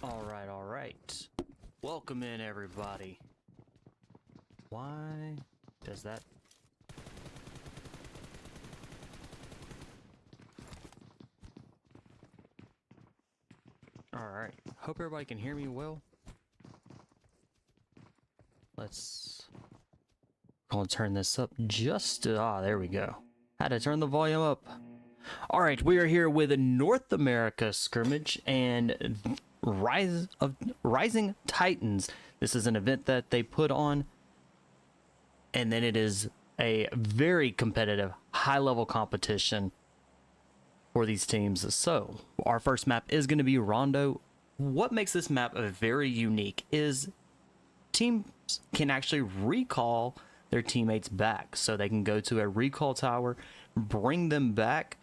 All right. Welcome in, everybody. Why does that... All right. Hope everybody can hear me well. I'll turn this up just there we go. Had to turn the volume up. All right, we are here with a North America scrimmage and Rising Titans. This is an event that they put on, and then it is a very competitive, high-level competition for these teams. So our first map is going to be Rondo. What makes this map very unique is teams can actually recall their teammates back. So they can go to a recall tower, bring them back.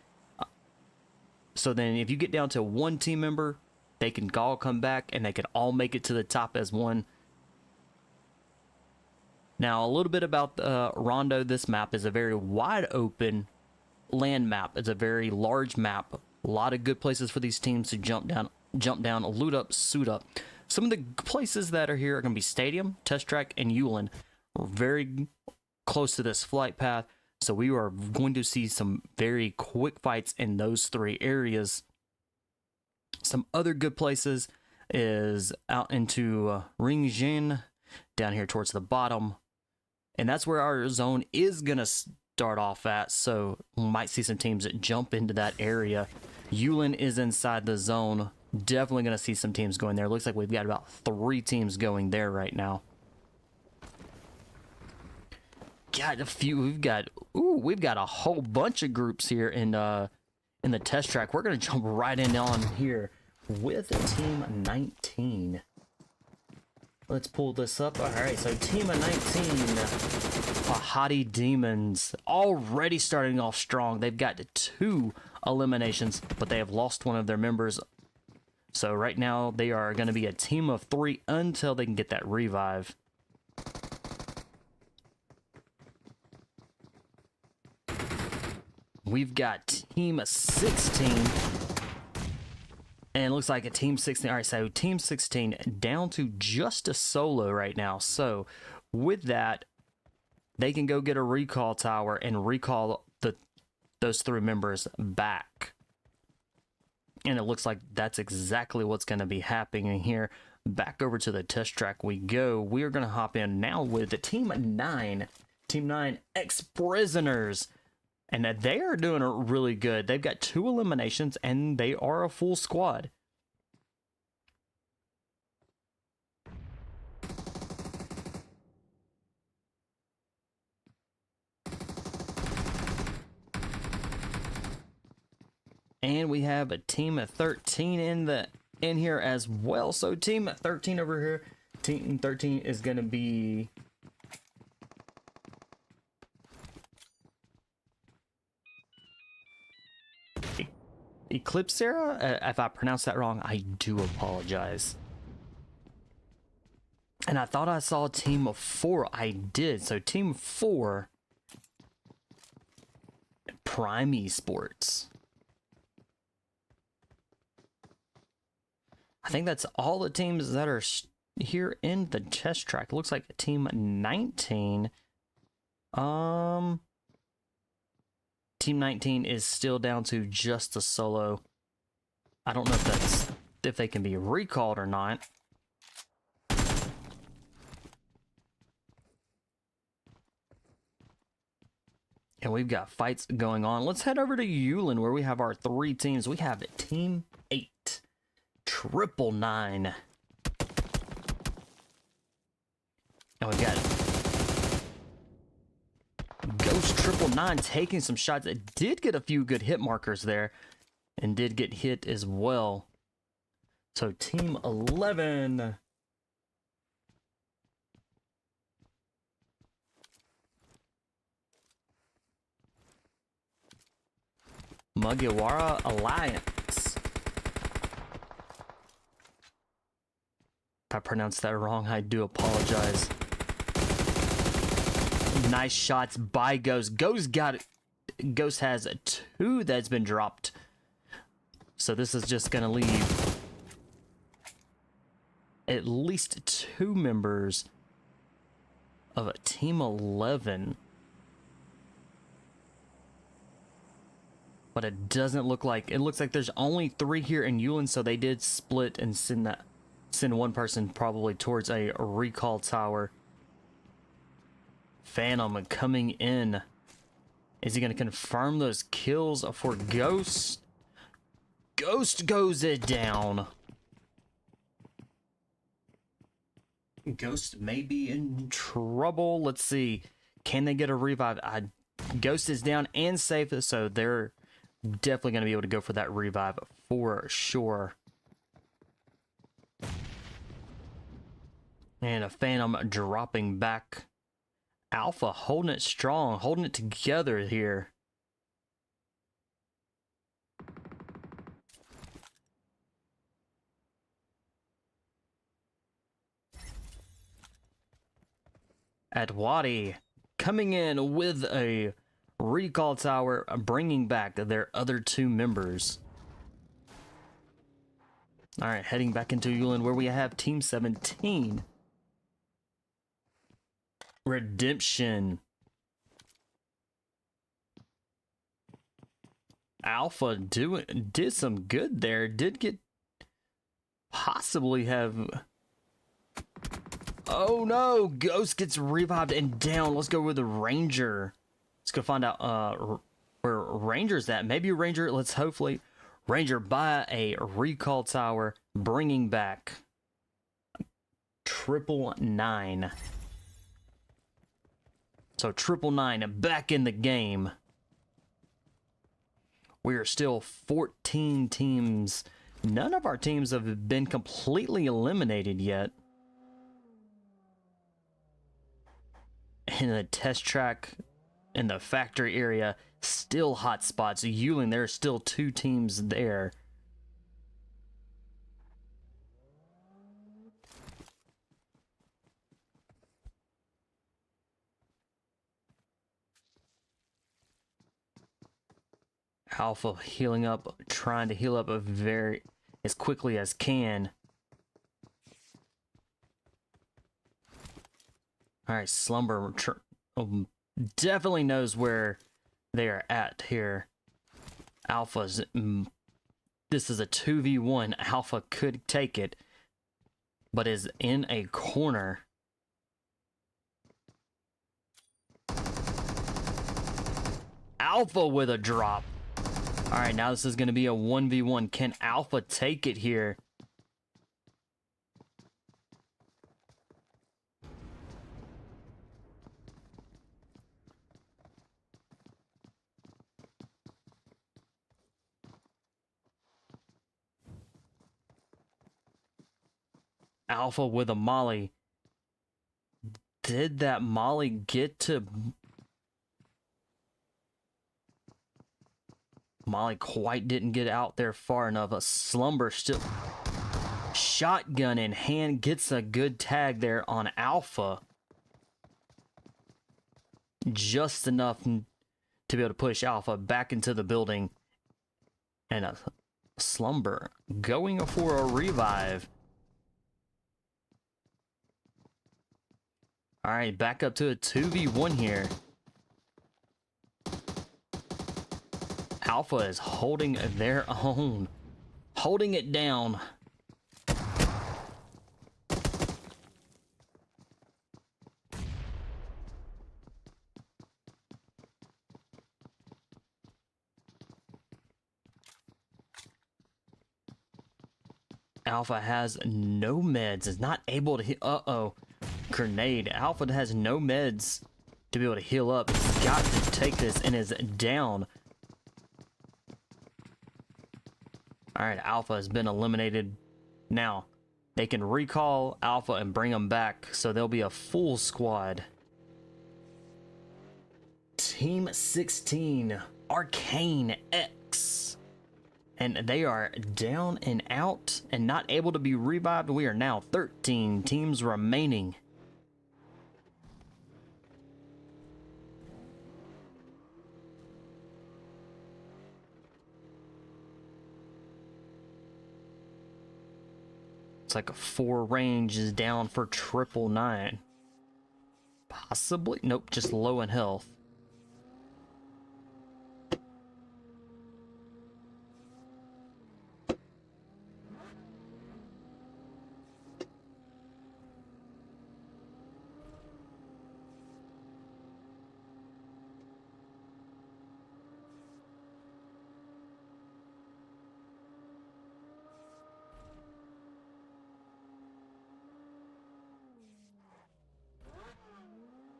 So then if you get down to one team member, they can all come back and they can all make it to the top as one. Now, a little bit about Rondo. This map is a very wide open land map. It's a very large map. A lot of good places for these teams to jump down, loot up, suit up. Some of the places that are here are going to be Stadium, Test Track, and Yulin. We're very close to this flight path, so we are going to see some very quick fights in those three areas. Some other good places is out into Ringjin, down here towards the bottom. And that's where our zone is going to start off at. So we might see some teams that jump into that area. Yulin is inside the zone. Definitely going to see some teams going there. Looks like we've got about 3 teams going there right now. Got a few. We've got a whole bunch of groups here in the test track. We're going to jump right in on here with team 19. Let's pull this up. All right, so team of 19, Pahadi Dmons, already starting off strong. They've got 2 eliminations, but they have lost one of their members. So right now they are going to be a team of 3 until they can get that revive. We've got team 16. And it looks like a team 16. All right, so team 16 down to just a solo right now. So with that, they can go get a recall tower and recall those 3 members back. And it looks like that's exactly what's going to be happening here. Back over to the test track we go. We are going to hop in now with the team 9. Team 9 ex-prisoners. And they are doing really good. They've got 2 eliminations, and they are a full squad. And we have a team of 13 in here as well. So team 13 over here. Team 13 is going to be... Eclipsira? If I pronounced that wrong, I do apologize. And I thought I saw a team of 4. I did. So team 4, Prime Esports. I think that's all the teams that are here in the test track. It looks like team 19. Team 19 is still down to just a solo. I don't know if they can be recalled or not. And we've got fights going on. Let's head over to Yulin where we have our 3 teams. We have team 8, 999. And we got Ghost 999 taking some shots. It did get a few good hit markers there and did get hit as well. So Team 11. Mugiwara Alliance. If I pronounced that wrong, I do apologize. Nice shots by Ghost. Ghost has 2 that's been dropped. So this is just gonna leave at least 2 members of a Team 11. But it doesn't look like, it looks like there's only 3 here in Yulin, so they did split and send one person probably towards a recall tower. Phantom coming in. Is he going to confirm those kills for Ghost? Ghost goes it down. Ghost may be in trouble. Let's see. Can they get a revive? Ghost is down and safe, so they're definitely going to be able to go for that revive for sure. And a Phantom dropping back. Alpha holding it strong, holding it together here. Adwadi coming in with a recall tower, bringing back their other 2 members. All right, heading back into Yulin where we have Team 17. Redemption. Alpha did some good there. Did get possibly have. Oh no! Ghost gets revived and down. Let's go with the Ranger. Let's go find out where Ranger's at. Maybe Ranger. Let's hopefully Ranger by a recall tower, bringing back 999. So 999 back in the game. We are still 14 teams. None of our teams have been completely eliminated yet. In the test track, in the factory area, still hot spots. Yulin, there are still 2 teams there. Alpha healing up, trying to heal up as quickly as can. All right, Slumber definitely knows where they are at here. Alpha's, this is a 2v1. Alpha could take it, but is in a corner. Alpha with a drop. All right, now this is going to be a 1v1. Can Alpha take it here? Alpha with a molly. Did that molly get to... Molly quite didn't get out there far enough. A Slumber still... Shotgun in hand, gets a good tag there on Alpha. Just enough to be able to push Alpha back into the building. And a Slumber going for a revive. Alright, back up to a 2v1 here. Alpha is holding their own. Holding it down. Alpha has no meds, is not able to hit. Uh-oh. grenade. Alpha has no meds to be able to heal up. He's got to take this and is down. Alright, Alpha has been eliminated. Now, they can recall Alpha and bring them back, so there'll be a full squad. Team 16, ARCANE X. And they are down and out and not able to be revived. We are now 13 teams remaining. It's like a 4 range is down for 999. Possibly. Nope, just low in health.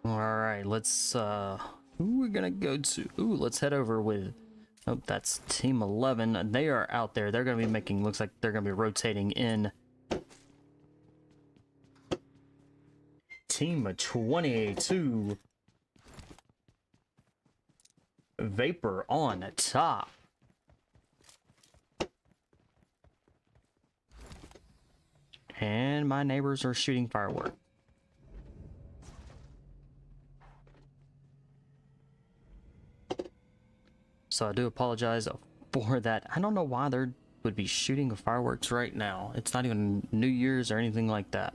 Alright, let's who we're gonna go to? Ooh, let's head over with, oh, that's team 11. They are out there. They're gonna be making, looks like they're gonna be rotating in. Team 22, VaporOnTop. And my neighbors are shooting fireworks. So I do apologize for that. I don't know why they would be shooting fireworks right now. It's not even New Year's or anything like that.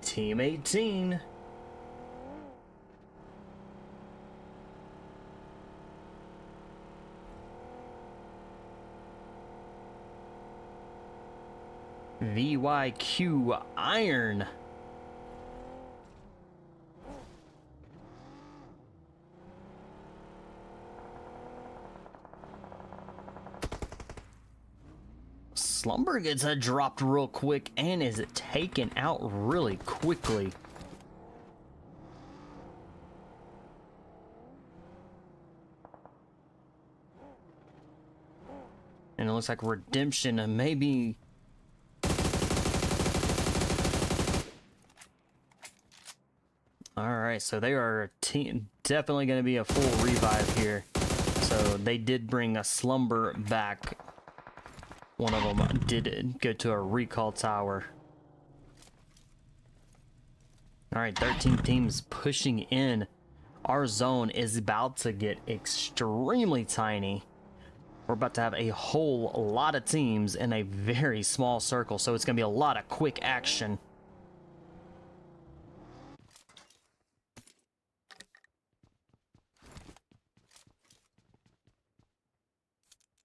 Team 18. VYQ Iron. Slumber gets dropped real quick and is taken out really quickly. And it looks like Redemption and maybe... Alright, so they are definitely going to be a full revive here. So they did bring a Slumber back. One of them did go to a recall tower. Alright, 13 teams pushing in. Our zone is about to get extremely tiny. We're about to have a whole lot of teams in a very small circle, so it's going to be a lot of quick action.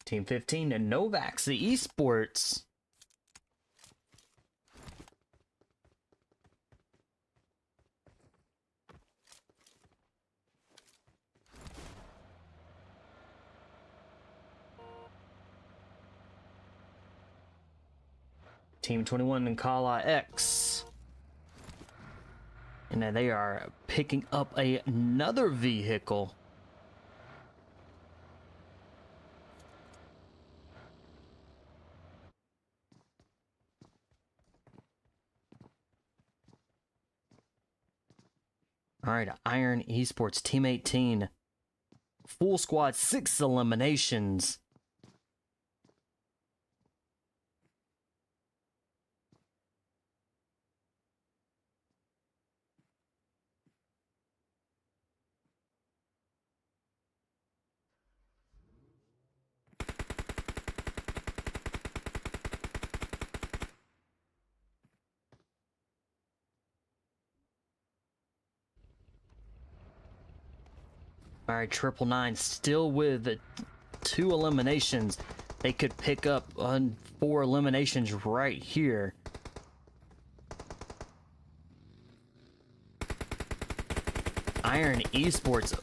Team 15 and NØVAX, the Esports. Team 21 and KALX. And then they are picking up another vehicle. All right, Iron Esports, Team 18. Full squad, 6 eliminations. All right, 999 still with 2 eliminations. They could pick up on 4 eliminations right here. Iron Esports,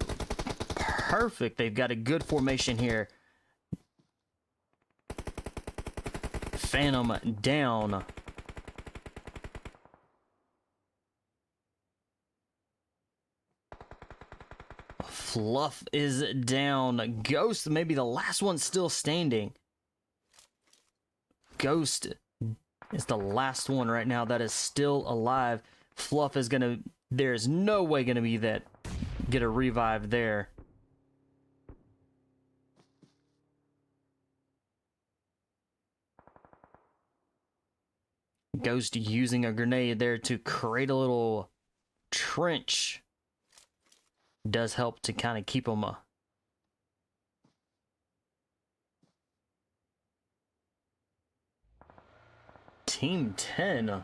perfect. They've got a good formation here. Phantom down. Fluff is down. Ghost, maybe the last one still standing. Ghost is the last one right now that is still alive. Fluff is gonna, there's no way gonna be that, get a revive there. Ghost using a grenade there to create a little trench. Does help to kind of keep them Team 10.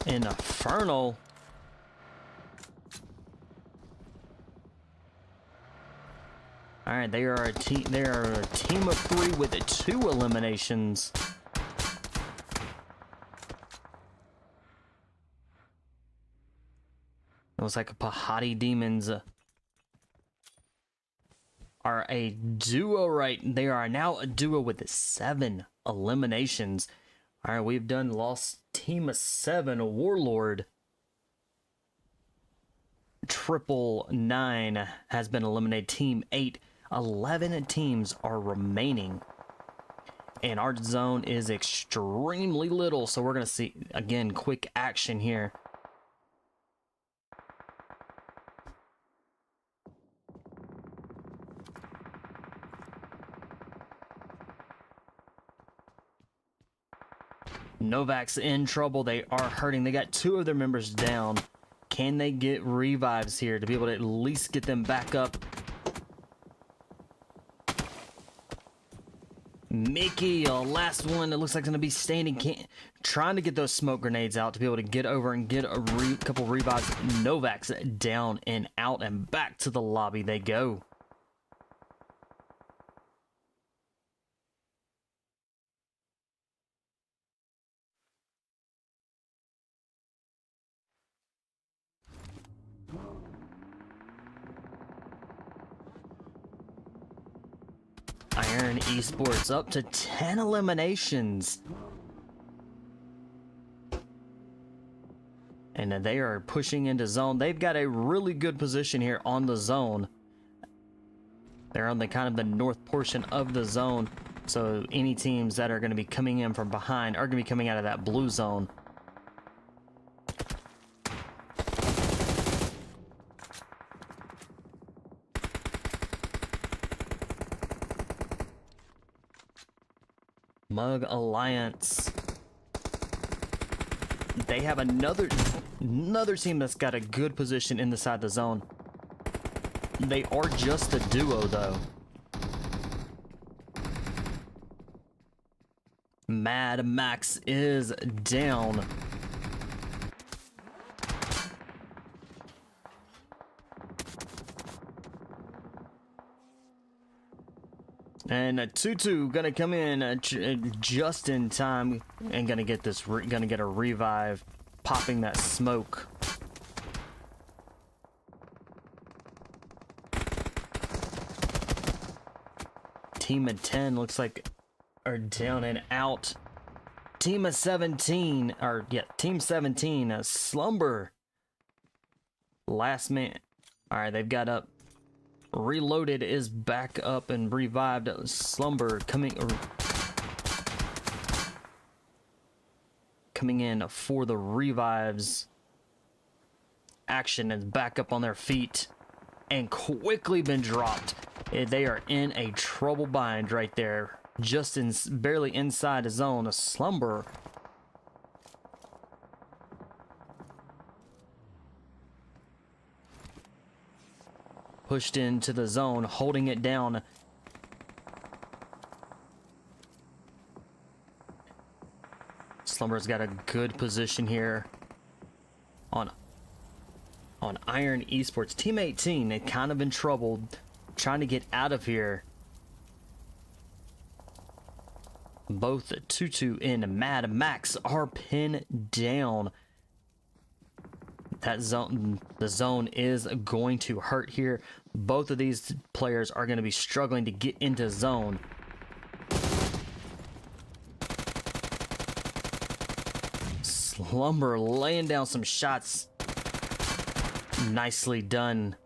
Infernal. All right, they are a team. They are a team of 3 with 2 eliminations. It looks like Pahadi Dmons are a duo, right? They are now a duo with 7 eliminations. All right, we've lost team of 7, Warlord. 999 has been eliminated. Team 8, 11 teams are remaining. And our zone is extremely little, so we're going to see, again, quick action here. NØVAX in trouble. They are hurting. They got 2 of their members down. Can they get revives here to be able to at least get them back up? Mickey, last one. It looks like going to be standing. Trying to get those smoke grenades out to be able to get over and get a couple revives. NØVAX down and out and back to the lobby they go. ARCANE Esports up to 10 eliminations. And they are pushing into zone. They've got a really good position here on the zone. They're on the kind of the north portion of the zone. So any teams that are going to be coming in from behind are going to be coming out of that blue zone. Mugiwara Alliance. They have another team that's got a good position inside the zone. They are just a duo though. NOVAX is down. And Tutu gonna come in just in time and gonna get this. Gonna get a revive, popping that smoke. Team of 10 looks like are down and out. Team of 17, or yeah, Team 17, Slumber. Last man. All right, they've got up. Reloaded is back up and revived. Slumber coming in for the revives. Action is back up on their feet and quickly been dropped. They are in a trouble bind right there, just barely inside the zone. A Slumber pushed into the zone, holding it down. Slumber's got a good position here on ARCANE Esports. Team 18, they kind of in trouble, trying to get out of here. Both Tutu and NØVAX are pinned down. that zone, the zone is going to hurt here. Both of these players are going to be struggling to get into zone. Slumber laying down some shots. Nicely done.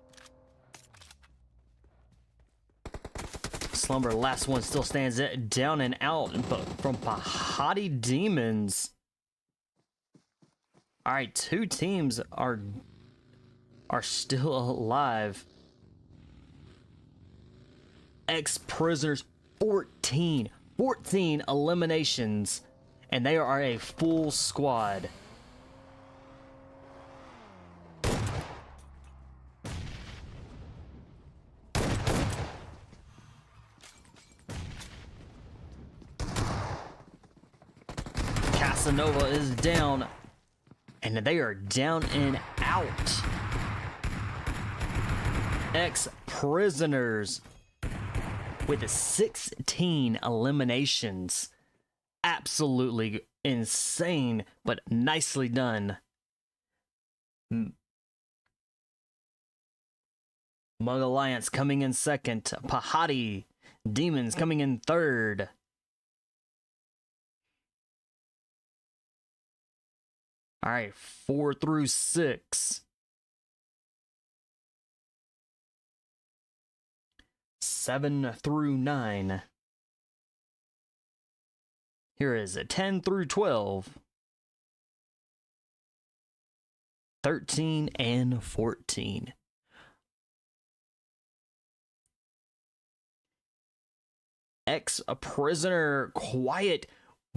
Slumber, last one, still stands it down and out, but from Pahadi Dmons. All right, two teams are still alive. Ex-prisoners, 14 eliminations, and they are a full squad. Casanova is down, and they are down and out. Ex-prisoners with 16 eliminations. Absolutely insane, but nicely done. Mug Alliance coming in second. Pahadi Dmons coming in third. All right, 4 through 6. 7 through 9. Here is 10 through 12. 13 and 14. Ex-prisoner Quiet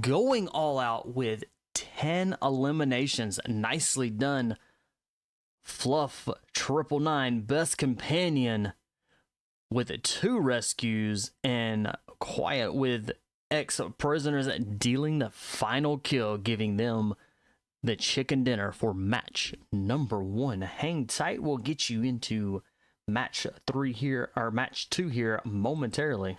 going all out with 10 eliminations. Nicely done. Fluff 999, best companion with 2 rescues, and Quiet with ex-prisoners dealing the final kill, giving them the chicken dinner for match number 1. Hang tight, we'll get you into match 3 here, or match 2 here momentarily.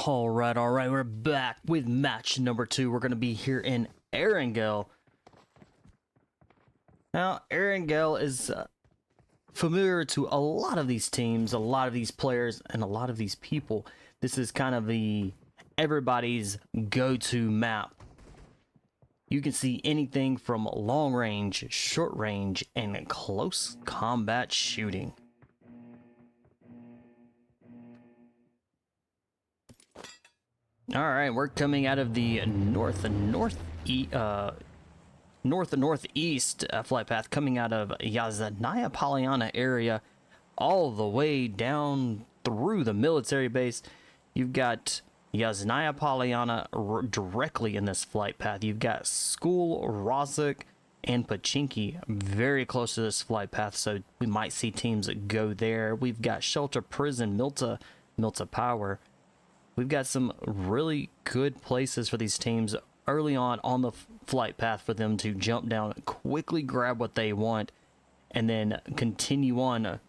All right, we're back with match number 2. We're going to be here in Erangel. Now, Erangel is familiar to a lot of these teams, a lot of these players, and a lot of these people. This is kind of the everybody's go-to map. You can see anything from long range, short range, and close combat shooting. All right, we're coming out of the northeast flight path, coming out of Yasnaya Polyana area, all the way down through the military base. You've got Yasnaya Polyana directly in this flight path. You've got School, Rozhok, and Pachinki very close to this flight path, so we might see teams that go there. We've got Shelter, Prison, Milta Power. We've got some really good places for these teams early on the flight path for them to jump down, quickly grab what they want, and then continue on.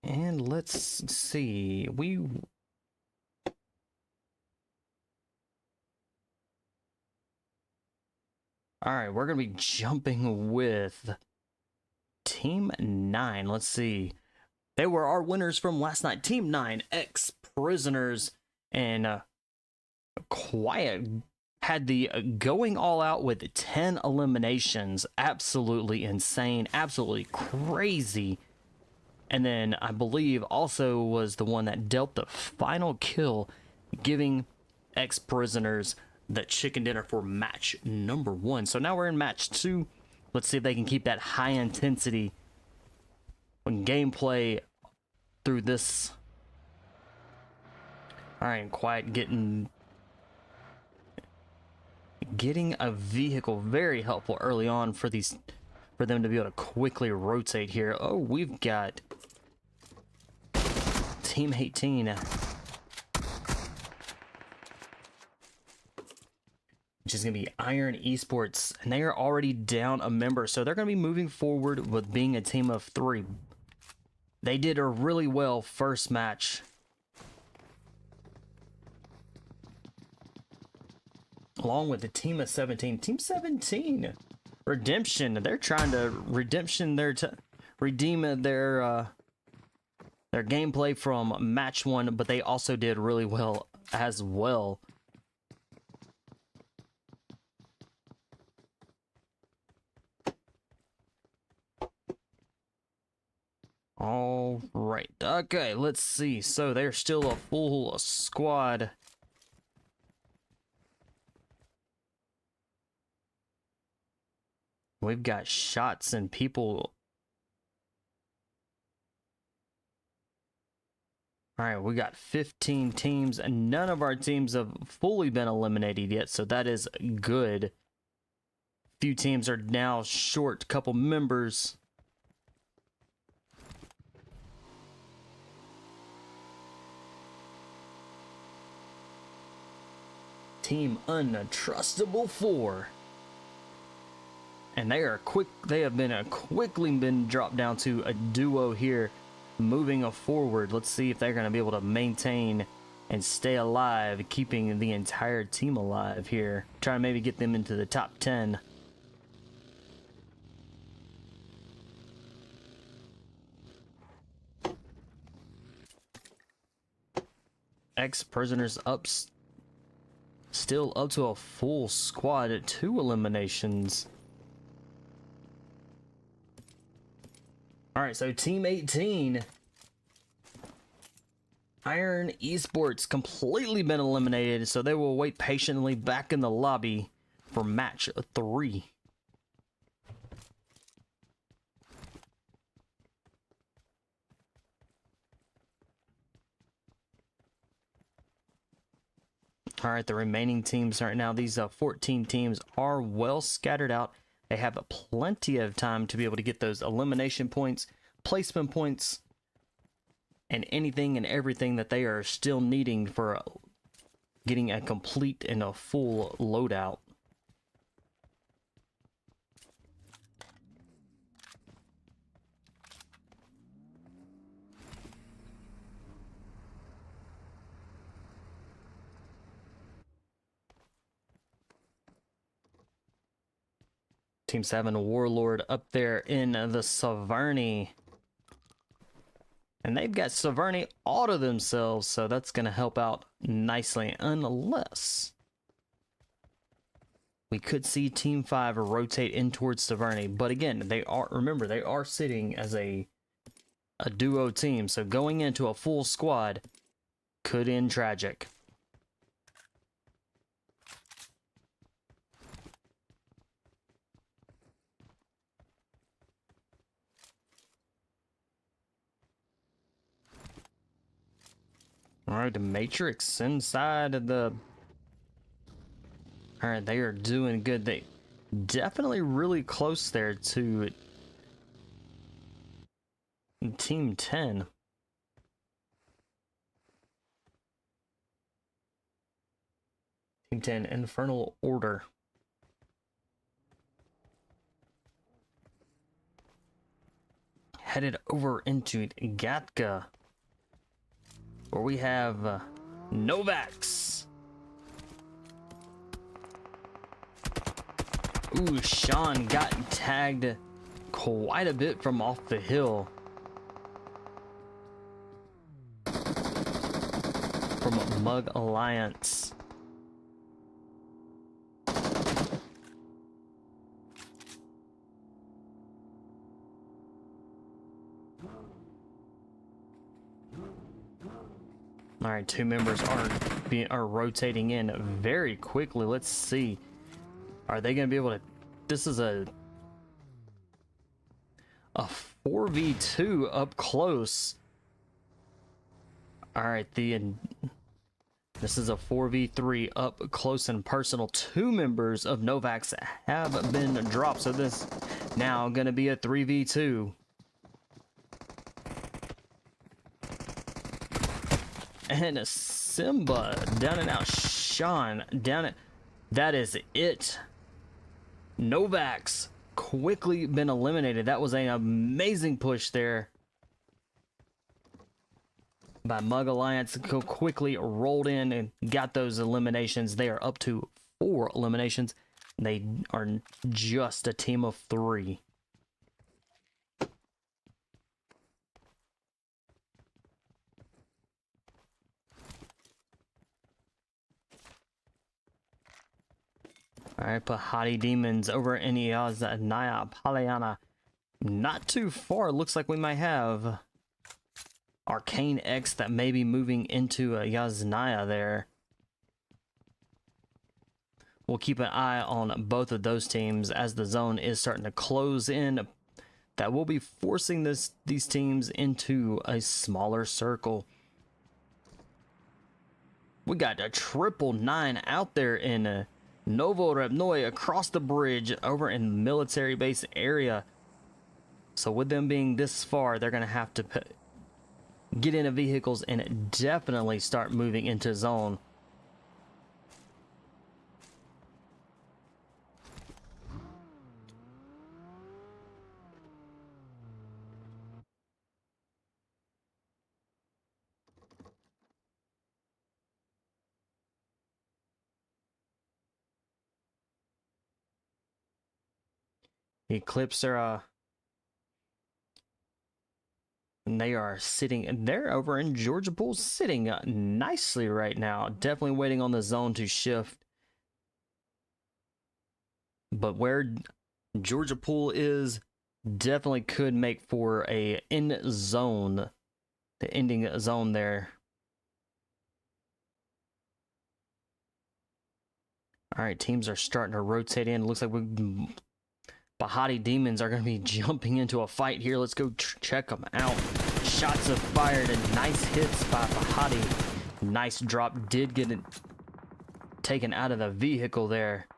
And let's see, Alright, we're going to be jumping with Team 9. Let's see. They were our winners from last night. Team 9, ex-prisoners, and Quiet had the going all out with 10 eliminations. Absolutely insane. Absolutely crazy. And then I believe also was the one that dealt the final kill, giving ex-prisoners the chicken dinner for match number 1. So now we're in match 2. Let's see if they can keep that high intensity when gameplay through this. All right, Quiet getting a vehicle, very helpful early on for them to be able to quickly rotate here. Oh, we've got Team 18. Which is going to be Iron Esports, and they are already down a member, so they're going to be moving forward with being a team of 3. They did a really well first match. Along with the team of 17. Team 17, Redemption. They're trying to redeem their gameplay from match 1, but they also did really well as well. All right. Okay, let's see. So they're still a full squad. We've got shots and people. All right, we got 15 teams, and none of our teams have fully been eliminated yet, so that is good. Few teams are now short, couple members. Team Untrustable 4, and they are quick. They have been quickly been dropped down to a duo here, moving forward. Let's see if they're going to be able to maintain and stay alive, keeping the entire team alive here. Trying to maybe get them into the top 10. Ex-prisoners still up to a full squad at 2 eliminations. Alright, so Team 18. Iron Esports completely been eliminated, so they will wait patiently back in the lobby for match 3. All right, the remaining teams right now, these 14 teams are well scattered out. They have plenty of time to be able to get those elimination points, placement points, and anything and everything that they are still needing for getting a complete and a full loadout. Team 7 Warlord up there in the Saverny. And they've got Saverny all to themselves, so that's going to help out nicely, unless we could see Team 5 rotate in towards Saverny. But again, remember, they are sitting as a duo team, so going into a full squad could end tragic. All right, the Matrix inside of the... All right, they are doing good. They definitely really close there to Team 10. Team 10, Infernal Order. Headed over into Gatka, where we have NØVAX. Ooh, Sean got tagged quite a bit from off the hill. From Mugiwara Alliance. All right, two members are rotating in very quickly. Let's see. Are they going to be able to... This is a 4v2 up close. All right, this is a 4v3 up close and personal. Two members of NØVAX have been dropped, so this now going to be a 3v2. And Simba down and out. Sean down it. That is it. NØVAX quickly been eliminated. That was an amazing push there by Mugiwara Alliance. Quickly rolled in and got those eliminations. They are up to 4 eliminations. They are just a team of 3. All right, Pahadi Dmons over in Yaznaya Palayana. Not too far. Looks like we might have ARCANE X that may be moving into Yaznaya there. We'll keep an eye on both of those teams as the zone is starting to close in. That will be forcing these teams into a smaller circle. We got a 999 out there in Novorevnoy across the bridge over in the military base area. So with them being this far, they're going to have to get into vehicles and definitely start moving into zone. Eclipsira, and they are sitting, they're over in Georgia Pool, sitting nicely right now. Definitely waiting on the zone to shift. But where Georgia Pool is, definitely could make for a end zone, the ending zone there. All right, teams are starting to rotate in. Looks like Pahadi Dmons are going to be jumping into a fight here. Let's go check them out. Shots are fired and nice hits by Pahadi. Nice drop. Did get it taken out of the vehicle there.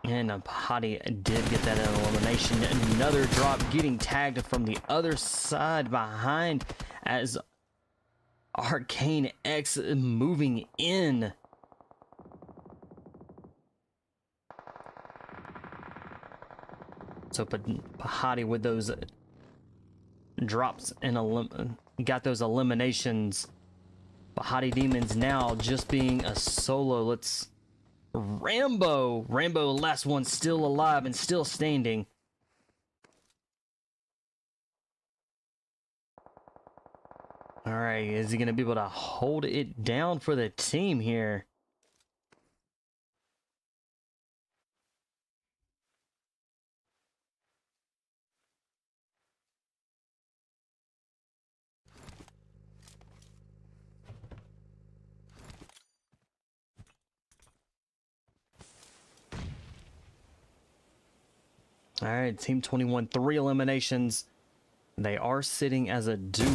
And Pahadi did get that elimination. Another drop getting tagged from the other side behind as ARCANE X moving in. So Pahadi with those drops and got those eliminations. Pahadi Dmons now just being a solo. Let's... Rambo, last one still alive and still standing. All right, is he going to be able to hold it down for the team here? All right, Team 21, 3 eliminations. They are sitting as a duo.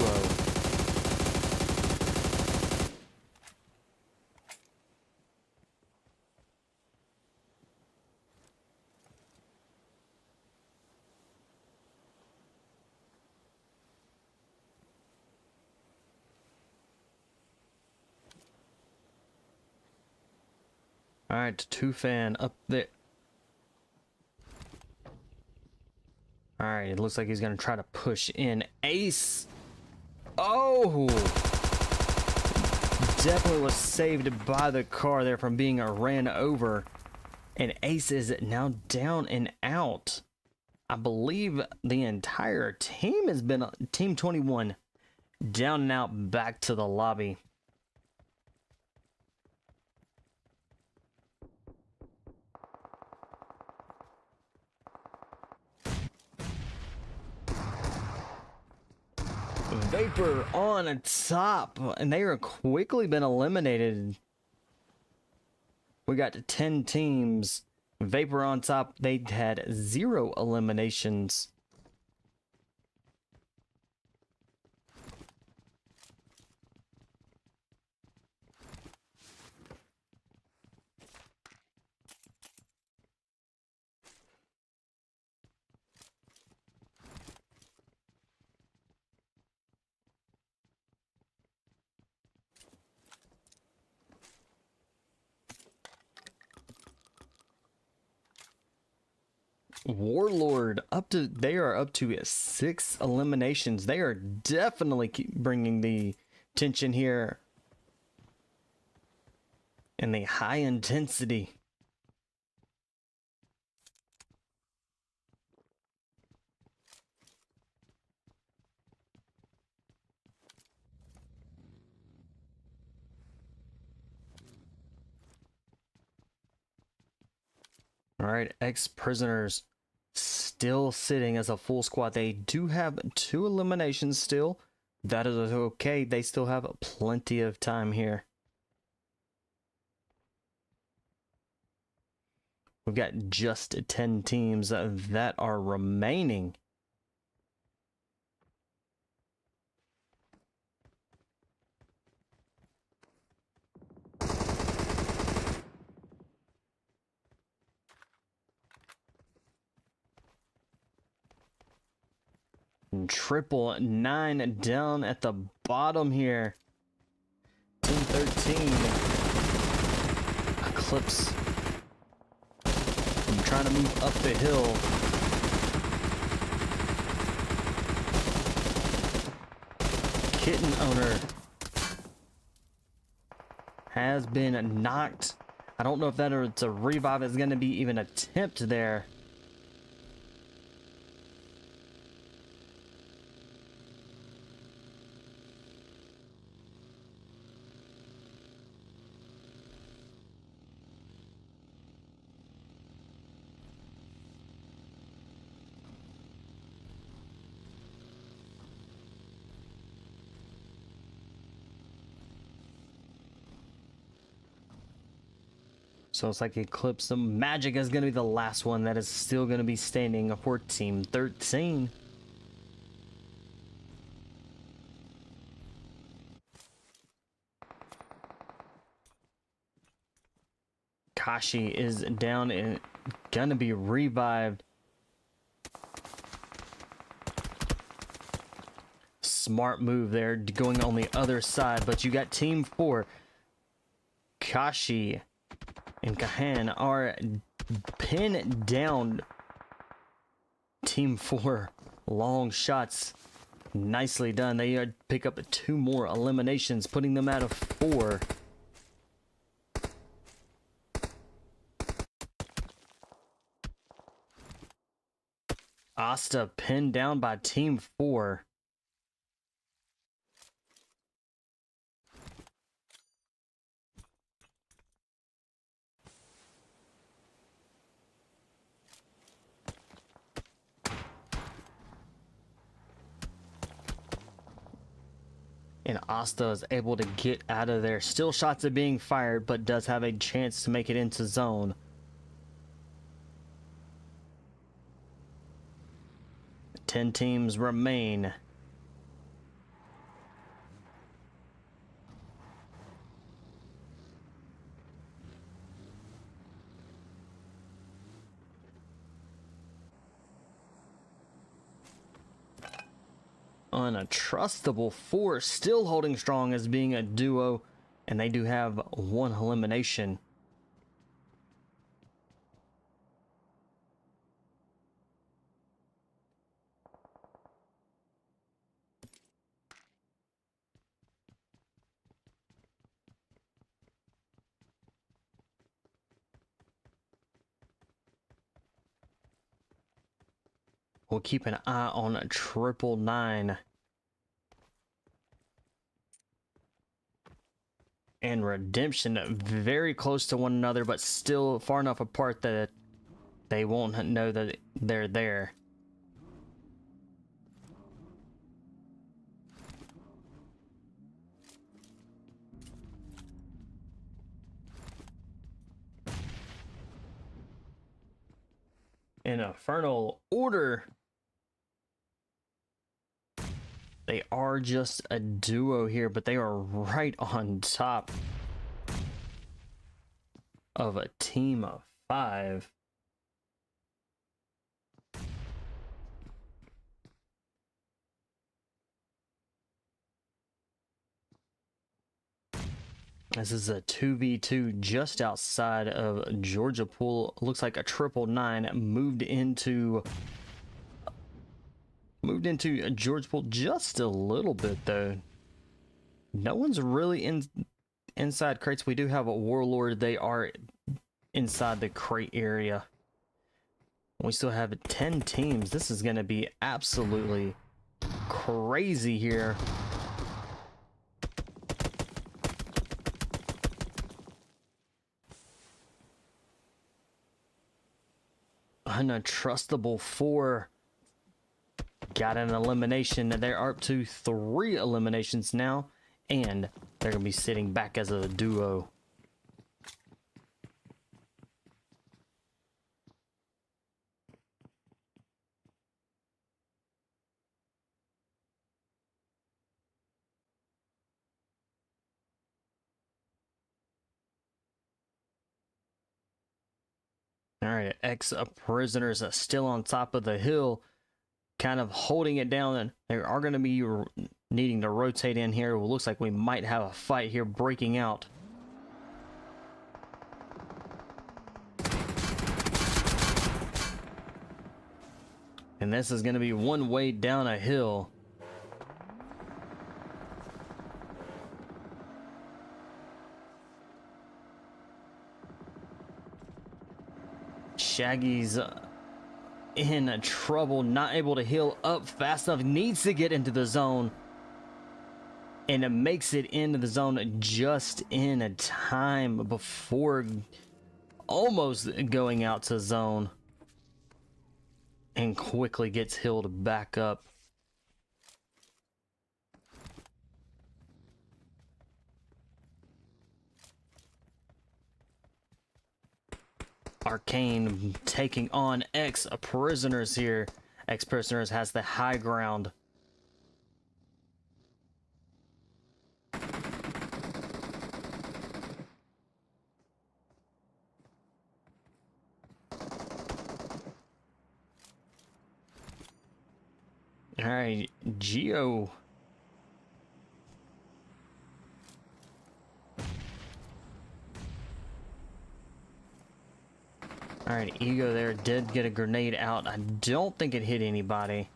All right, 2fan up there. All right, it looks like he's going to try to push in. Ace. Oh! Definitely was saved by the car there from being ran over. And Ace is now down and out. I believe the entire team has been, Team 21, down and out back to the lobby. Vapor on top, and they are quickly been eliminated. We got 10 teams. Vapor on top, they had 0 eliminations. Warlord they are up to 6 eliminations. They are definitely bringing the tension here and the high intensity. All right, ex-prisoners still sitting as a full squad. They do have 2 eliminations still. That is okay. They still have plenty of time here. We've got just 10 teams that are remaining. Triple 9 down at the bottom here. Team 13. Eclipse. I'm trying to move up the hill. Kitten owner has been knocked. I don't know if it's a revive is going to be even attempt there. So it's like Eclipse. The Magic is going to be the last one that is still going to be standing for Team 13. Kashi is down and going to be revived. Smart move there, going on the other side. But you got Team 4. Kashi and Kahan are pinned down. Team 4, long shots Nicely done. They pick up 2 more eliminations, putting them out of 4. Asta pinned down by Team 4. And Asta is able to get out of there. Still shots are being fired, but does have a chance to make it into zone. Ten teams remain. Untrustable 4 still holding strong as being a duo, and they do have 1 elimination. We'll keep an eye on 999 and Redemption, very close to one another, but still far enough apart that they won't know that they're there. In Infernal Order, they are just a duo here, but they are right on top of a team of 5. This is a 2v2 just outside of Georgia Pool. Looks like a 999 moved into Georgia Pool just a little bit though. No one's really inside crates. We do have a Warlord. They are inside the crate area. We still have 10 teams. This is going to be absolutely crazy here. Untrustable 4 got an elimination. They're up to 3 eliminations now, and they're gonna be sitting back as a duo. All right, ex-prisoners are still on top of the hill, kind of holding it down, and they are going to be needing to rotate in here. It looks like we might have a fight here breaking out. And this is going to be one way down a hill. Shaggy's in trouble, not able to heal up fast enough, needs to get into the zone, and it makes it into the zone just in a time before almost going out to zone, and quickly gets healed back up. ARCANE taking on ex-prisoners here. Ex-prisoners has the high ground. All right, Geo. All right, Ego there did get a grenade out. I don't think it hit anybody.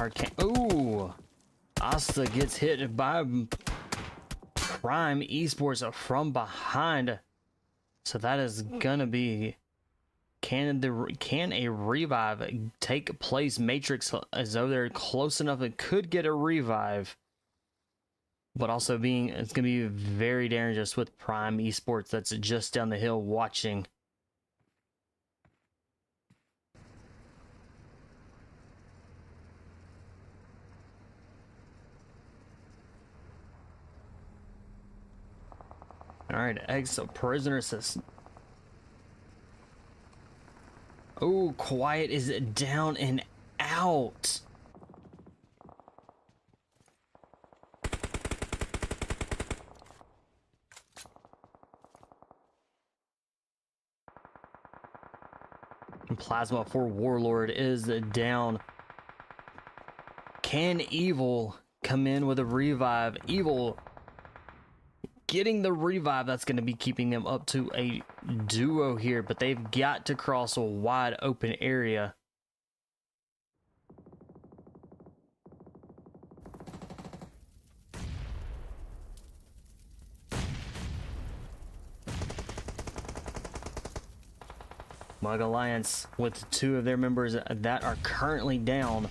Arcane. Ooh! Asta gets hit by Prime Esports from behind. So that is gonna be... Can a revive take place? Matrix, as though they're close enough, it could get a revive. But also it's gonna be very dangerous with Prime Esports that's just down the hill watching. All right, ex-prisoner says... Oh, Quiet is down and out. And Plasma for Warlord is down. Can Evil come in with a revive? Evil getting the revive. That's going to be keeping them up to a duo here, but they've got to cross a wide open area. Mugiwara Alliance with 2 of their members that are currently down.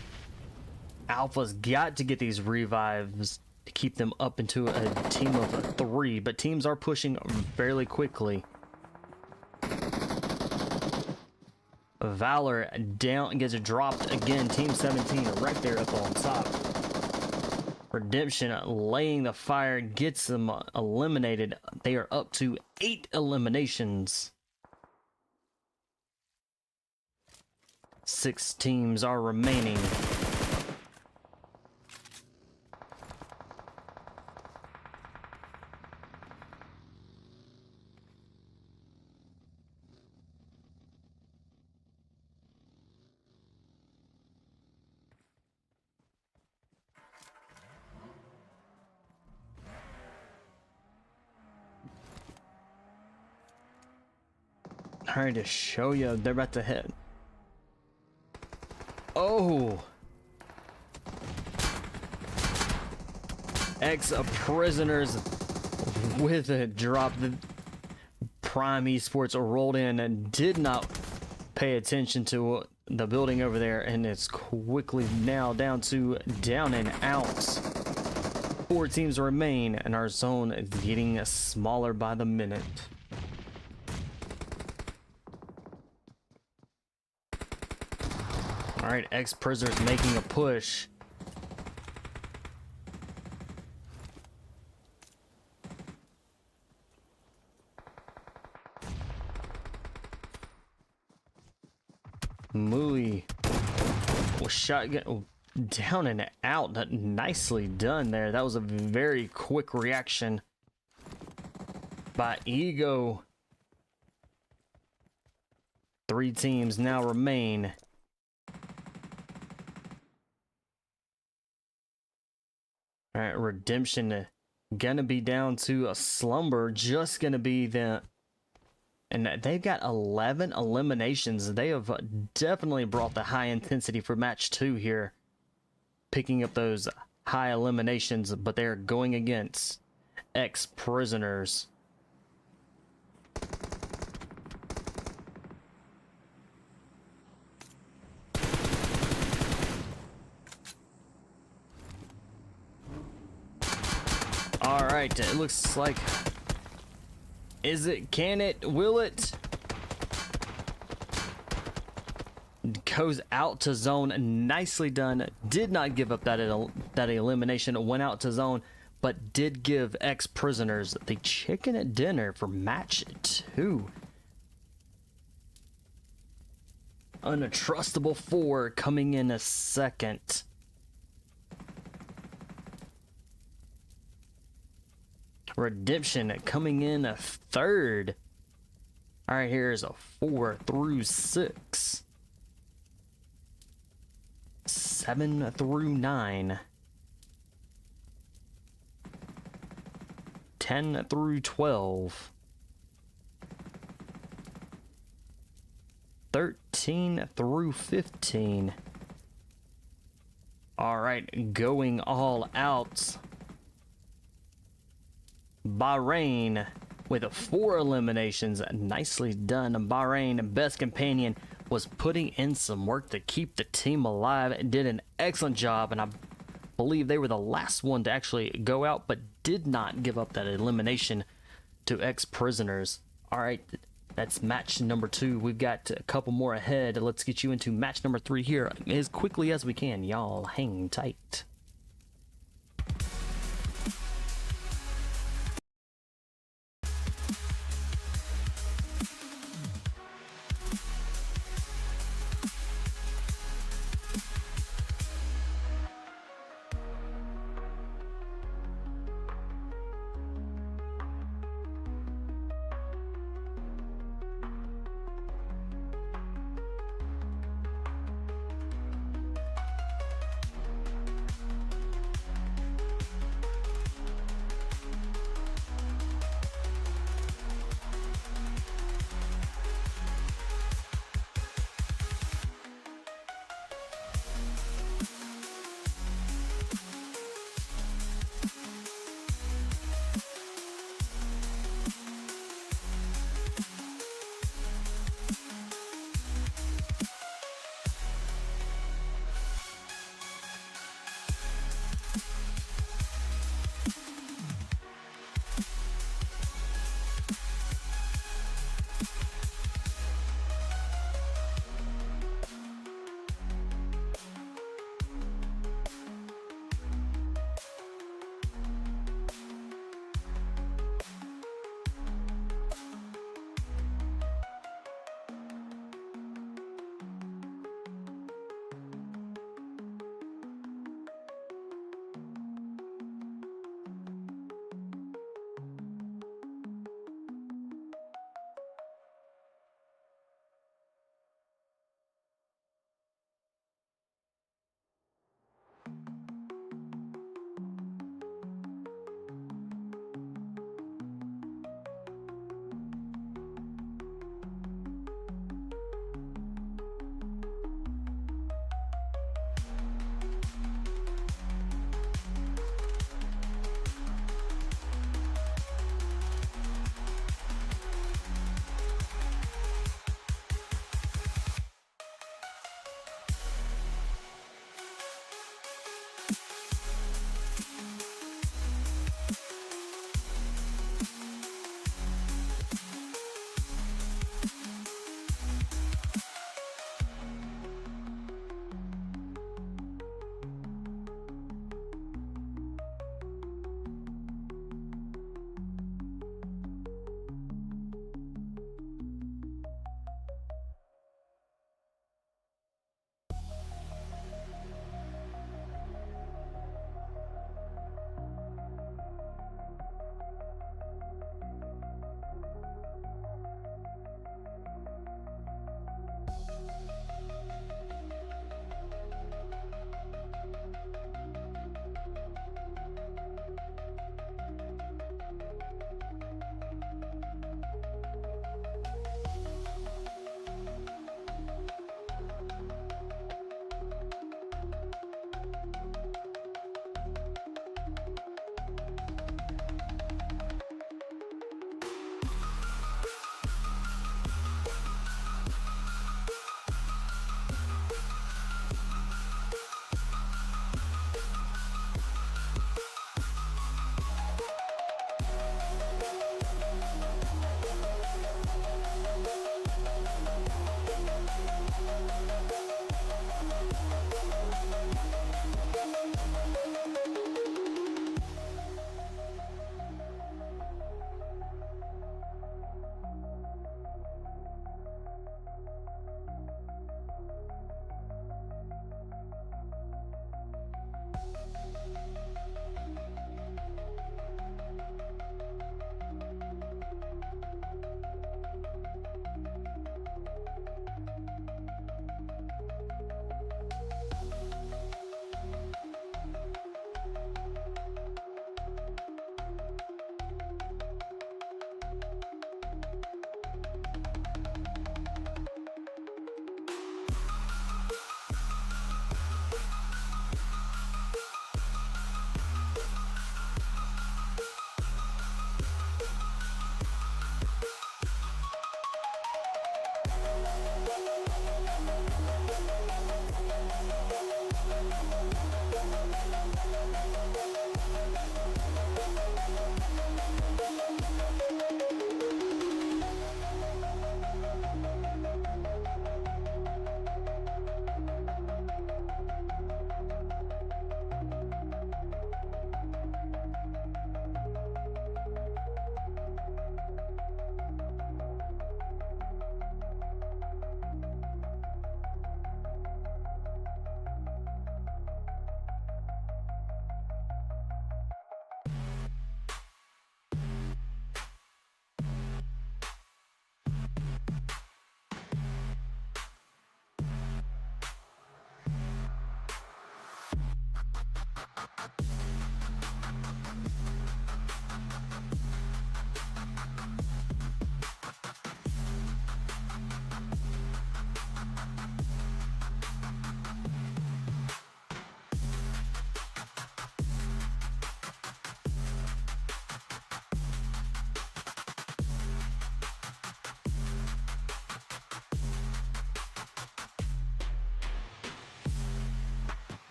Alpha's got to get these revives to keep them up into a team of 3, but teams are pushing fairly quickly. Valor down, gets dropped again. Team 17 right there up on top. Redemption laying the fire, gets them eliminated. They are up to 8 eliminations. 6 teams are remaining. Trying to show you, they're about to hit. Oh! Ex-prisoners with a drop. The Prime Esports rolled in and did not pay attention to the building over there, and it's quickly now down and out. 4 teams remain, and our zone is getting smaller by the minute. All right, ex-prisoners making a push. Muli was shotgun down and out. Nicely done there. That was a very quick reaction by Ego. 3 teams now remain. All right, Redemption gonna be down to a slumber. Just gonna be the... And they've got 11 eliminations. They have definitely brought the high intensity for match 2 here. Picking up those high eliminations, but they're going against ex-prisoners. All right, it looks like... Is it? Can it? Will it? Goes out to zone. Nicely done. Did not give up that elimination. Went out to zone, but did give ex-prisoners the chicken at dinner for match 2. Untrustable 4 coming in a second. Redemption coming in a third. All right, here's a 4 through 6. 7 through 9. 10 through 12. 13 through 15. All right, going all out. Bahrain with 4 eliminations. Nicely done. Bahrain, best companion, was putting in some work to keep the team alive. Did an excellent job, and I believe they were the last one to actually go out, but did not give up that elimination to ex-prisoners. All right, that's match number 2. We've got a couple more ahead. Let's get you into match number 3 here as quickly as we can. Y'all hang tight.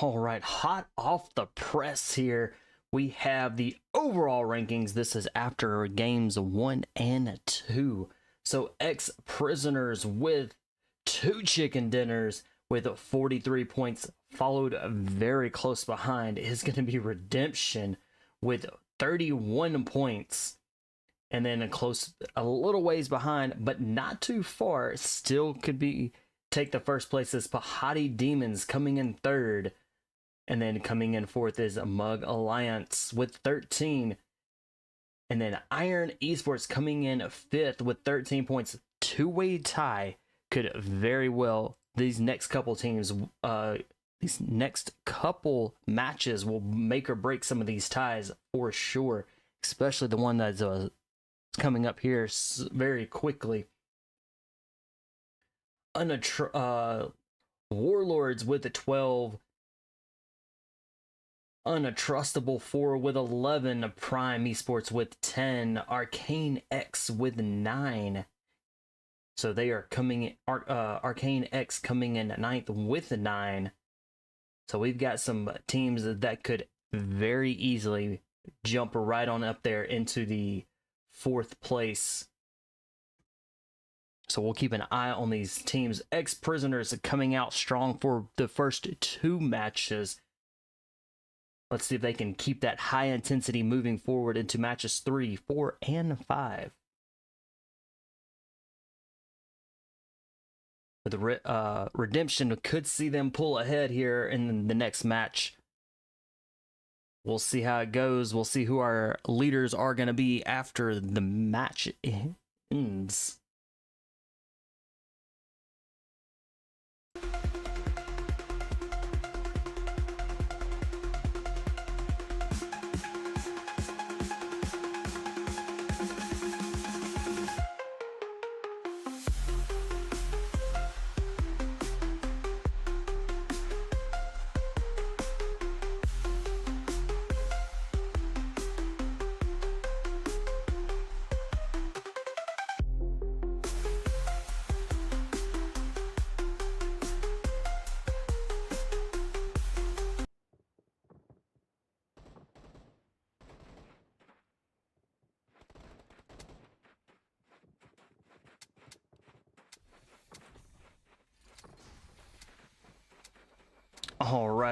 All right, hot off the press here, we have the overall rankings. This is after games 1 and 2. So ex-prisoners with 2 chicken dinners with 43 points, followed very close behind is going to be Redemption with 31 points. And then a little ways behind, but not too far, still could be take the first place is Pahadi Dmons coming in 3rd. And then coming in 4th is Mugiwara Alliance with 13. And then Iron Esports coming in 5th with 13 points. Two-way tie could very well, these next couple teams, these next couple matches will make or break some of these ties for sure. Especially the one that's coming up here very quickly. Warlords with a 12. Untrustable 4 with 11, Prime Esports with 10, ARCANE X with 9. So they are coming in, ARCANE X coming in 9th with 9. So we've got some teams that could very easily jump right on up there into the 4th place. So we'll keep an eye on these teams. Ex-prisoners coming out strong for the first 2 matches. Let's see if they can keep that high intensity moving forward into matches 3, 4, and 5. With Redemption could see them pull ahead here in the next match. We'll see how it goes. We'll see who our leaders are going to be after the match ends.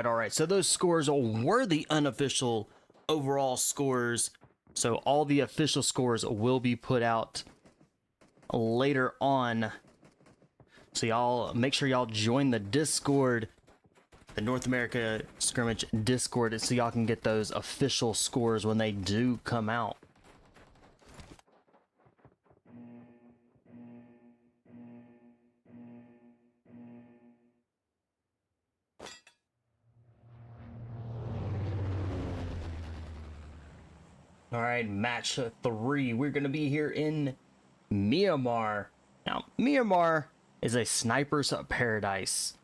All right. So those scores were the unofficial overall scores. So all the official scores will be put out later on. So y'all make sure y'all join the Discord, the North America Scrimmage Discord, so y'all can get those official scores when they do come out. All right, match 3. We're going to be here in Myanmar. Now, Myanmar is a sniper's paradise.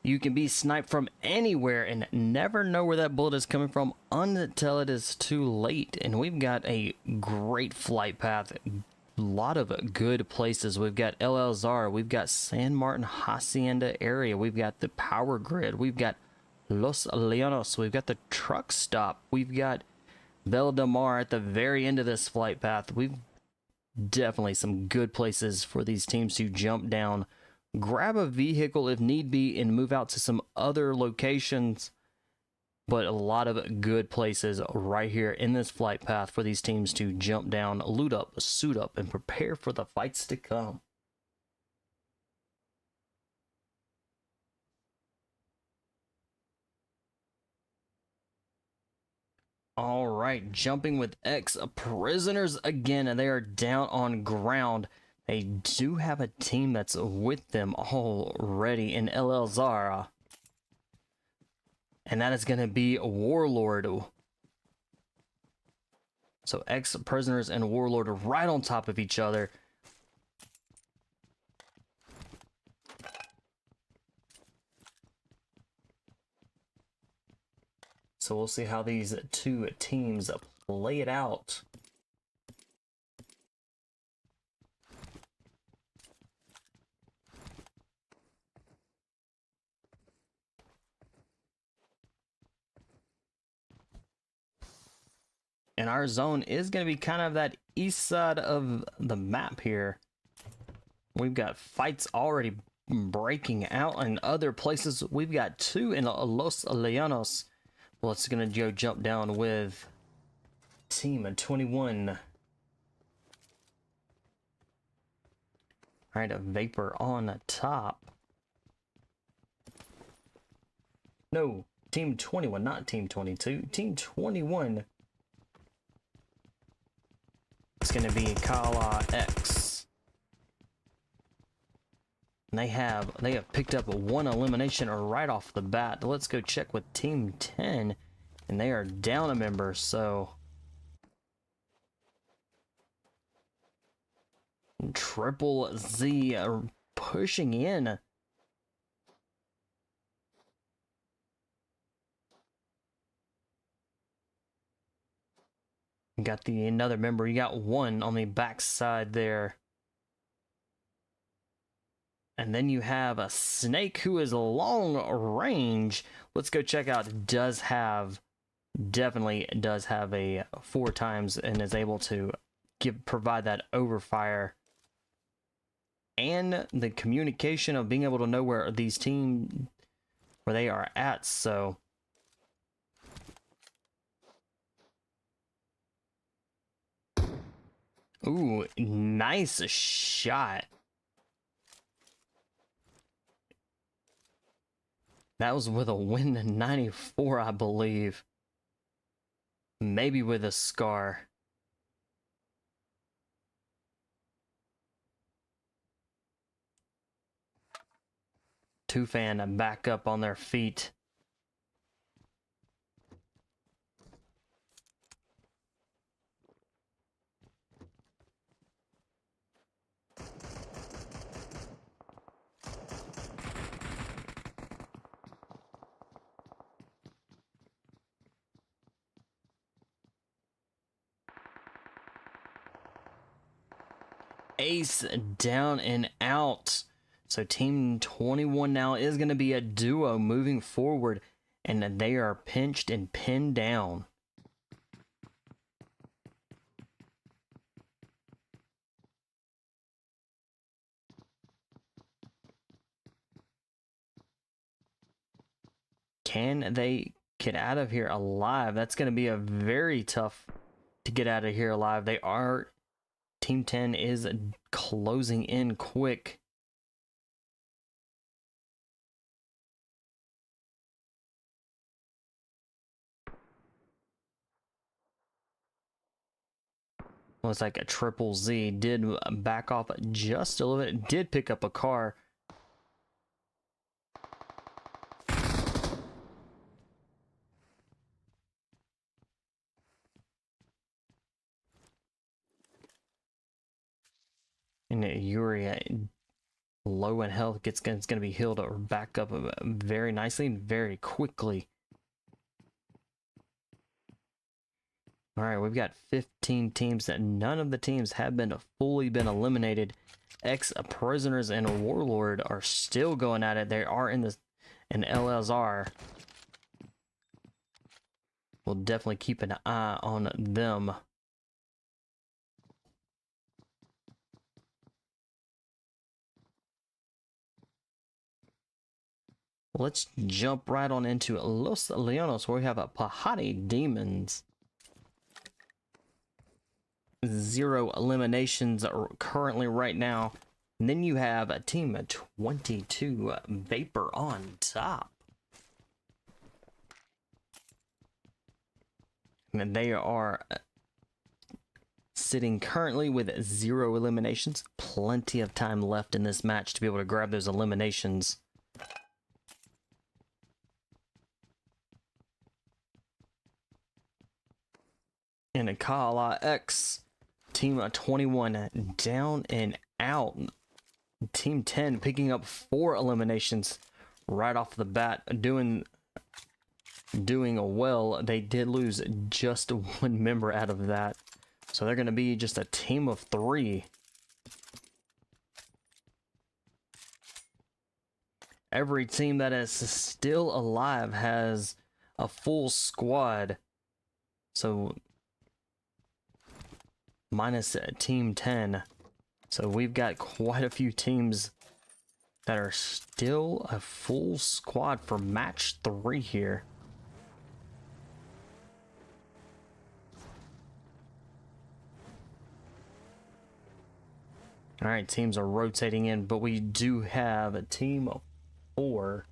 You can be sniped from anywhere and never know where that bullet is coming from until it is too late. And we've got a great flight path. A lot of good places. We've got El Elzar. We've got San Martin Hacienda area. We've got the power grid. We've got Los Leonos, we've got the truck stop, we've got Belle de Mar at the very end of this flight path. We've definitely some good places for these teams to jump down, grab a vehicle if need be, and move out to some other locations. But a lot of good places right here in this flight path for these teams to jump down, loot up, suit up, and prepare for the fights to come. All right, jumping with ex-prisoners again, and they are down on ground. They do have a team that's with them already in El Elzar, and that is going to be Warlord. So ex-prisoners and Warlord are right on top of each other. So we'll see how these two teams play it out. And our zone is going to be kind of that east side of the map here. We've got fights already breaking out in other places. We've got 2 in Los Llanos. Well, it's going to go jump down with Team 21. All right, a Vapor on top. No, Team 21, not Team 22. Team 21. It's going to be KALX. And they have picked up 1 elimination right off the bat. Let's go check with Team 10, and they are down a member. So Triple Z are pushing in. You got another member. You got 1 on the back side there. And then you have a Snake who is long range. Let's go check out. Definitely does have a 4 times and is able to provide that overfire and the communication of being able to know where these teams where they are at. So ooh, nice shot. That was with a Win 94, I believe. Maybe with a Scar. Two-fan back up on their feet. Ace down and out. So Team 21 now is going to be a duo moving forward, and they are pinched and pinned down. Can they get out of here alive? That's going to be a very tough to get out of here alive. They are. Team 10 is closing in quick. Looks like a Triple Z did back off just a little bit. Did pick up a car. And Yuri, low in health, it's going to be healed or back up very nicely and very quickly. All right, we've got 15 teams that none of the teams have fully been eliminated. Ex-prisoners and Warlord are still going at it. They are in LSR. We'll definitely keep an eye on them. Let's jump right on into Los Llanos, where we have a Pahadi Dmons. 0 eliminations currently right now. And then you have a team of 22 VaporOnTop. And they are sitting currently with 0 eliminations. Plenty of time left in this match to be able to grab those eliminations. And a KALX, Team 21 down and out. Team 10 picking up 4 eliminations right off the bat, doing well. They did lose just 1 member out of that, so they're going to be just a team of 3. Every team that is still alive has a full squad, so minus team 10. So we've got quite a few teams that are still a full squad for match 3 here. All right, teams are rotating in, but we do have a team 4,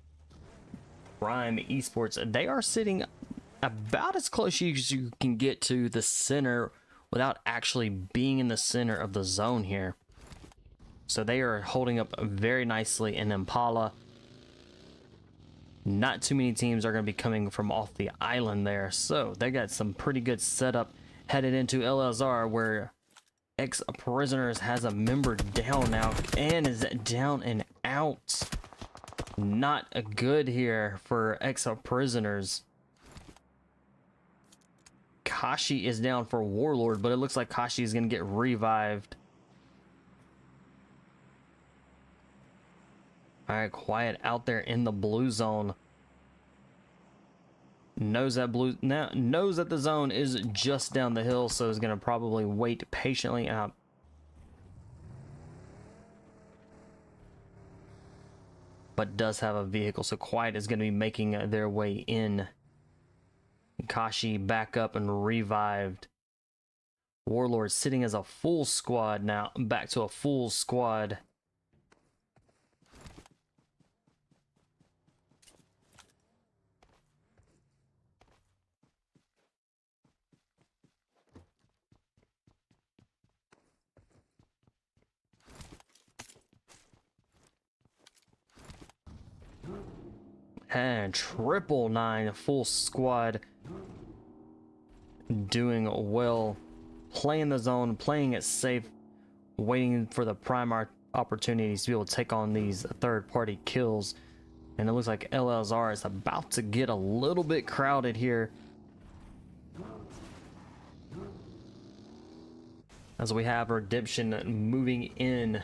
Prime Esports. They are sitting about as close as you can get to the center without actually being in the center of the zone here. So they are holding up very nicely in Impala. Not too many teams are going to be coming from off the island there. So they got some pretty good setup headed into LSR, where Ex-Prisoners has a member down now and is down and out. Not a good here for Ex-Prisoners. Kashi is down for Warlord, but it looks like Kashi is going to get revived. All right, quiet out there in the blue zone. Knows that the zone is just down the hill, so is going to probably wait patiently out. But does have a vehicle, so quiet is going to be making their way in. Kashi back up and revived. Warlord sitting as a full squad now, back to a full squad. And 999 full squad doing well, playing the zone, playing it safe, waiting for the prime opportunities to be able to take on these third-party kills. And it looks like LSR is about to get a little bit crowded here, as we have Redemption moving in.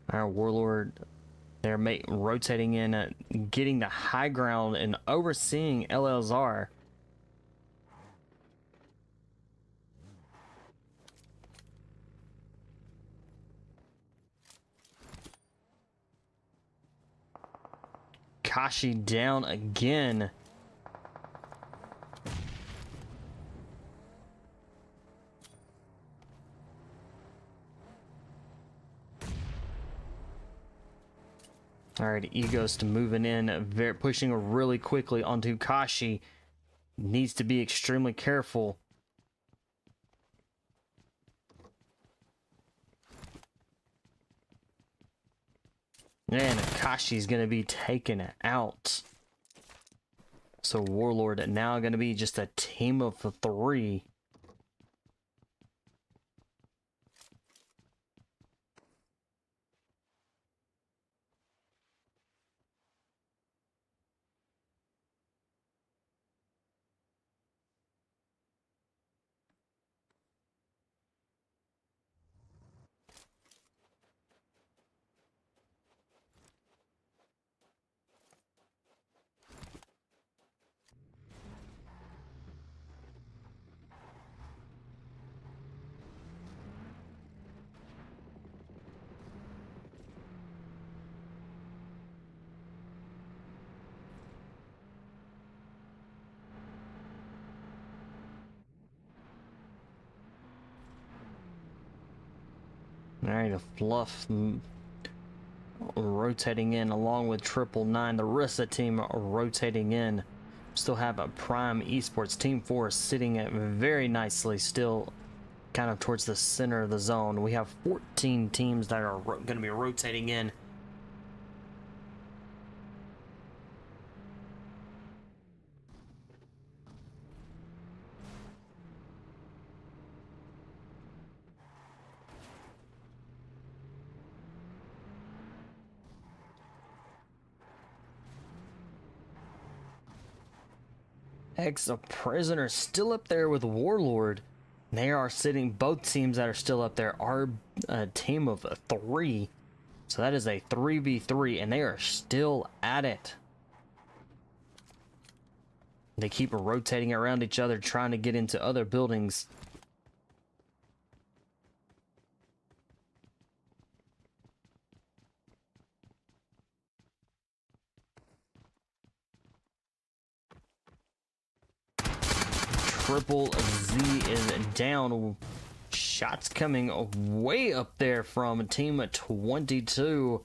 Our Warlord, they're rotating in, getting the high ground and overseeing LSR. Kashi down again. All right, Egos moving in, pushing really quickly onto Kashi. Needs to be extremely careful. And Kashi's going to be taken out. So Warlord now going to be just a team of 3. All right, a Fluff rotating in along with 999. The rest of the team are rotating in. Still have a Prime Esports Team 4 sitting at very nicely, still kind of towards the center of the zone. We have 14 teams that are going to be rotating in. Ex-Prisoner still up there with Warlord. They are sitting, both teams that are still up there are a team of 3. So that is a 3v3, and they are still at it. They keep rotating around each other, trying to get into other buildings. Triple Z is down. Shots coming way up there from Team 22.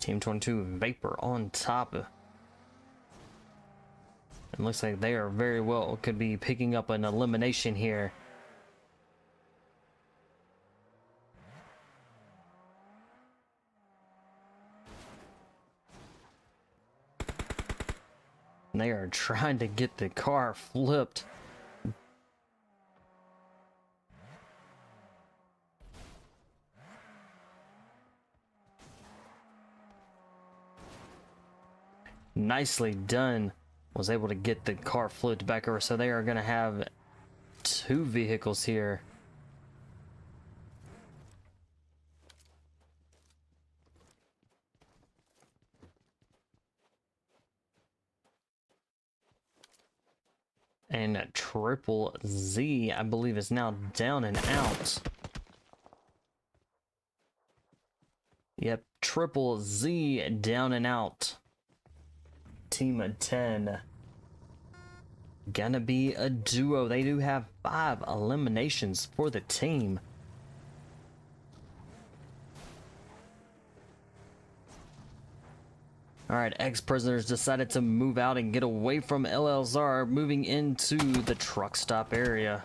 Team 22 VaporOnTop. It looks like they are very well, could be picking up an elimination here. They are trying to get the car flipped. Nicely done. Was able to get the car flipped back over, so they are going to have 2 vehicles here. And Triple Z, I believe, is now down and out. Yep, Triple Z down and out. Team 10. Gonna be a duo. They do have 5 eliminations for the team. Alright, ex-prisoners decided to move out and get away from LLZR, moving into the truck stop area.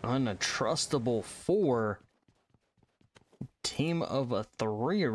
Untrustable 4. Team of 3.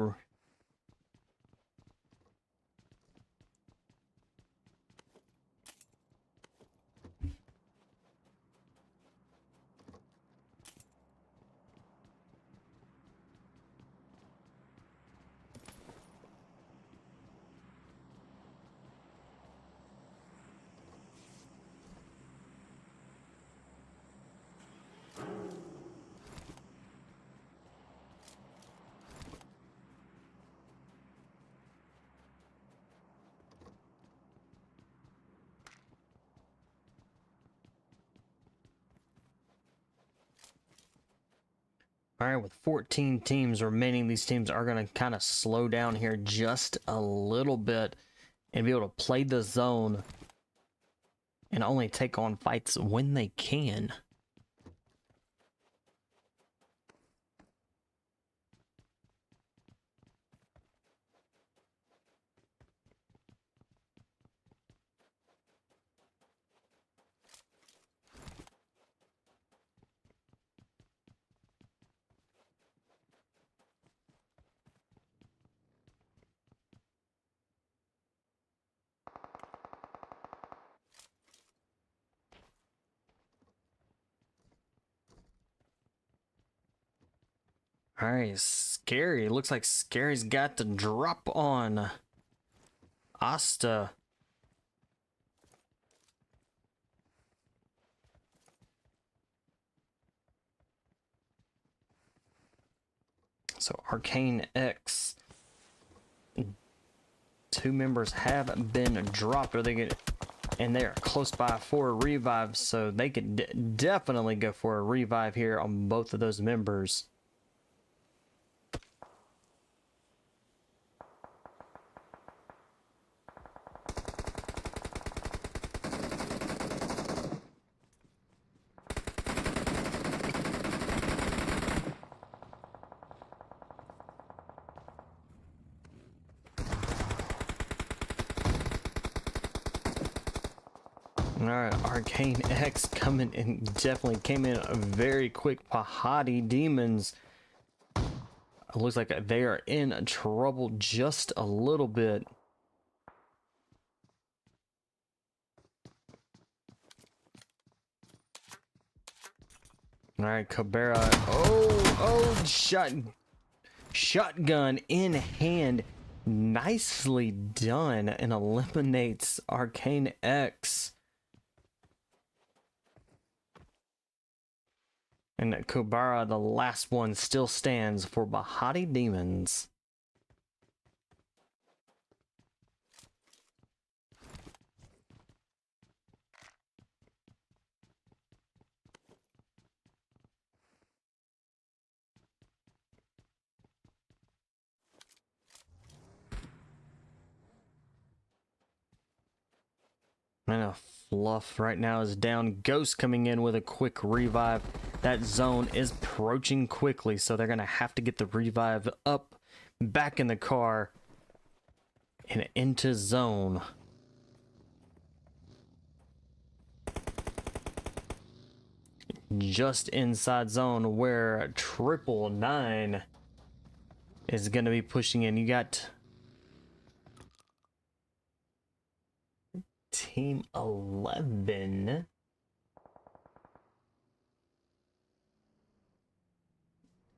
All right, with 14 teams remaining, these teams are going to kind of slow down here just a little bit and be able to play the zone and only take on fights when they can. All right, Scary. Looks like Scary's got the drop on Asta. So ARCANE X. 2 members have been dropped, or they get, and they're close by for a revive, so they could definitely go for a revive here on both of those members. Alright, ARCANE X coming in, definitely came in very quick. Pahadi Dmons. It looks like they are in trouble just a little bit. Alright, Cabrera. Oh, shotgun in hand. Nicely done, and eliminates ARCANE X. And Cabrera, the last one, still stands for Pahadi Dmons. And a Fluff right now is down. Ghost coming in with a quick revive. That zone is approaching quickly, so they're gonna have to get the revive up, back in the car, and into zone. Just inside zone where 999 is gonna be pushing in. You got Team 11.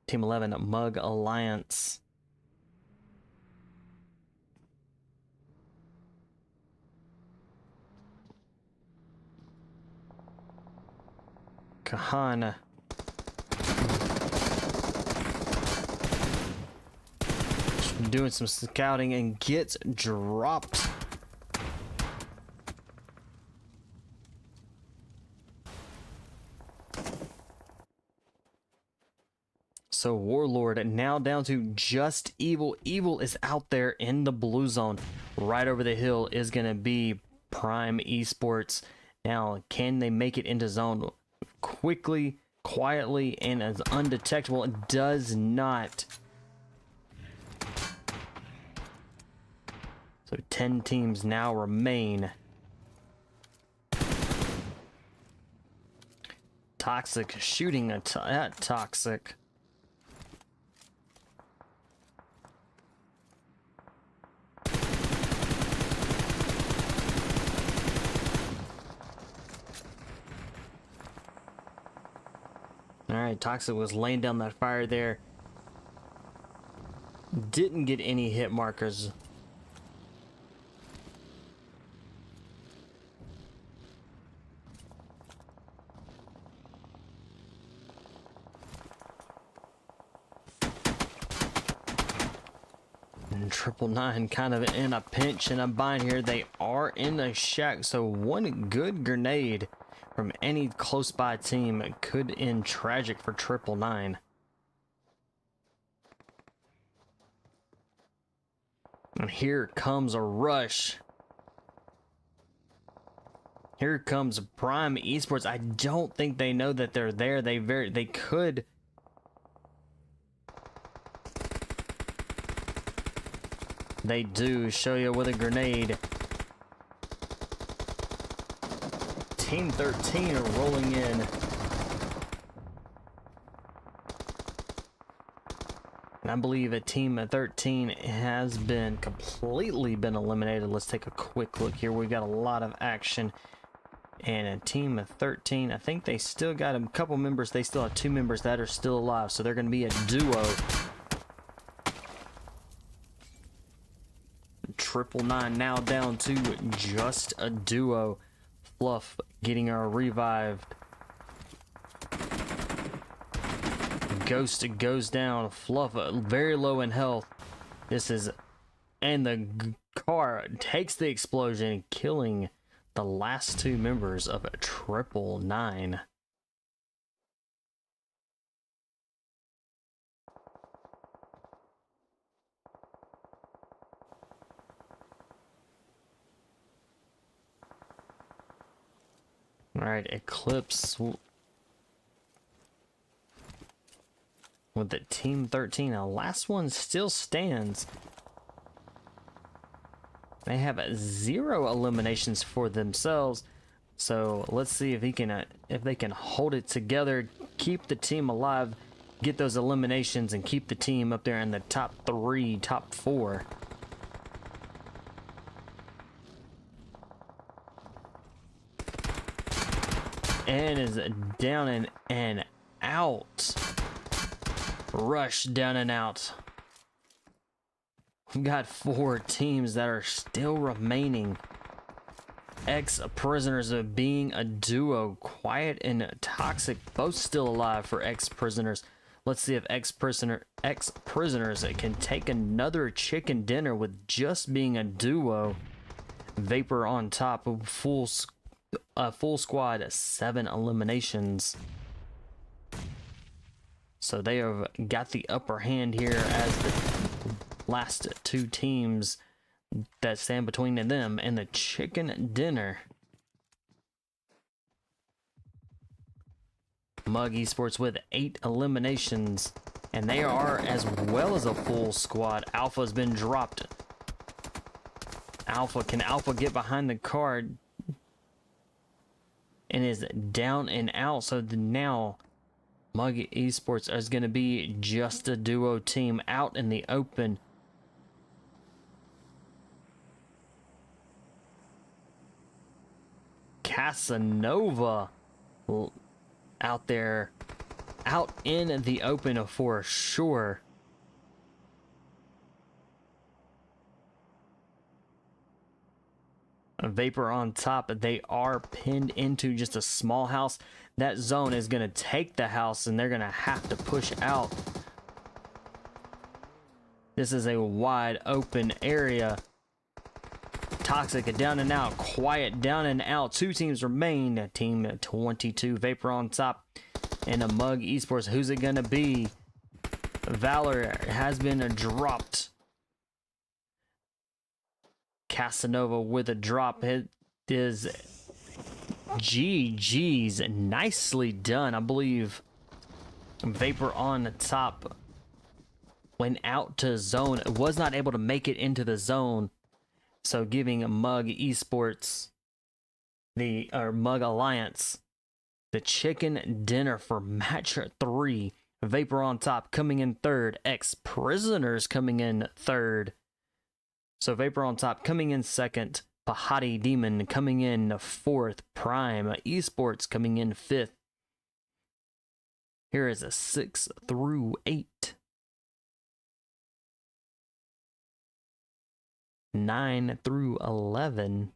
Team 11, Mugiwara Alliance. Kahan. Doing some scouting and gets dropped. So Warlord now down to just Evil. Evil is out there in the blue zone. Right over the hill is going to be Prime Esports. Now, can they make it into zone quickly, quietly, and as undetectable? It does not. So 10 teams now remain. Toxic shooting at Toxic. Alright, Toxic was laying down that fire there. Didn't get any hit markers. And 999 kind of in a pinch and a bind here. They are in a shack, so one good grenade from any close by team could end tragic for 999. And here comes a rush. Here comes Prime Esports. I don't think they know that they're there. They could. They do show you with a grenade. Team 13 are rolling in. And I believe that Team 13 has been completely eliminated. Let's take a quick look here. We've got a lot of action. And a Team 13, I think they still got a couple members. They still have 2 members that are still alive. So they're going to be a duo. 999 now down to just a duo. Fluff getting our revived. Ghost goes down. Fluff very low in health. And the car takes the explosion, killing the last 2 members of 999. All right, Eclipse with the Team 13. The last one still stands. They have 0 eliminations for themselves. So let's see if they can hold it together, keep the team alive, get those eliminations, and keep the team up there in the top 3, top 4. And is down and out. Rush down and out. We've got 4 teams that are still remaining. Ex-prisoners of being a duo. Quiet and Toxic, both still alive for ex-prisoners. Let's see if ex-prisoners can take another chicken dinner with just being a duo. VaporOnTop, full squad, 7 eliminations. So they have got the upper hand here as the last 2 teams that stand between them and the chicken dinner. Mug Esports with 8 eliminations, and they are as well as a full squad. Alpha's been dropped. Can Alpha get behind the card? And is down and out. So now Mug Esports is going to be just a duo team out in the open. Casanova out there, out in the open for sure. VaporOnTop, they are pinned into just a small house. That zone is going to take the house, and they're going to have to push out. This is a wide open area. Toxic down and out. Quiet down and out. 2 teams remain. Team 22, VaporOnTop, and a Mug Esports. Who's it going to be? Valor has been dropped. Casanova with a drop. It is GG's. Nicely done. I believe VaporOnTop went out to zone. Was not able to make it into the zone. So giving Mug Esports, Mug Alliance, the chicken dinner for match 3. VaporOnTop coming in 3rd. Ex-prisoners coming in 3rd. So VaporOnTop coming in 2nd. Pahadi Demon coming in 4th. Prime Esports coming in 5th. Here is a 6 through 8. 9 through 11.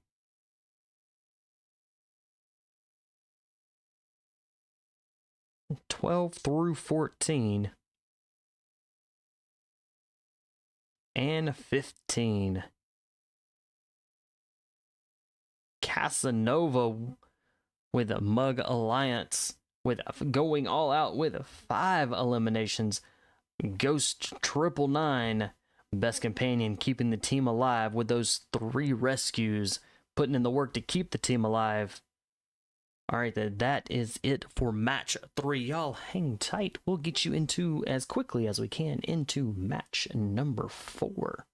12 through 14. And 15. Casanova with a Mug Alliance with going all out with 5 eliminations. Ghost 999, best companion, keeping the team alive with those 3 rescues, putting in the work to keep the team alive. All right, that is it for match 3. Y'all hang tight. We'll get you into, as quickly as we can, into match number 4.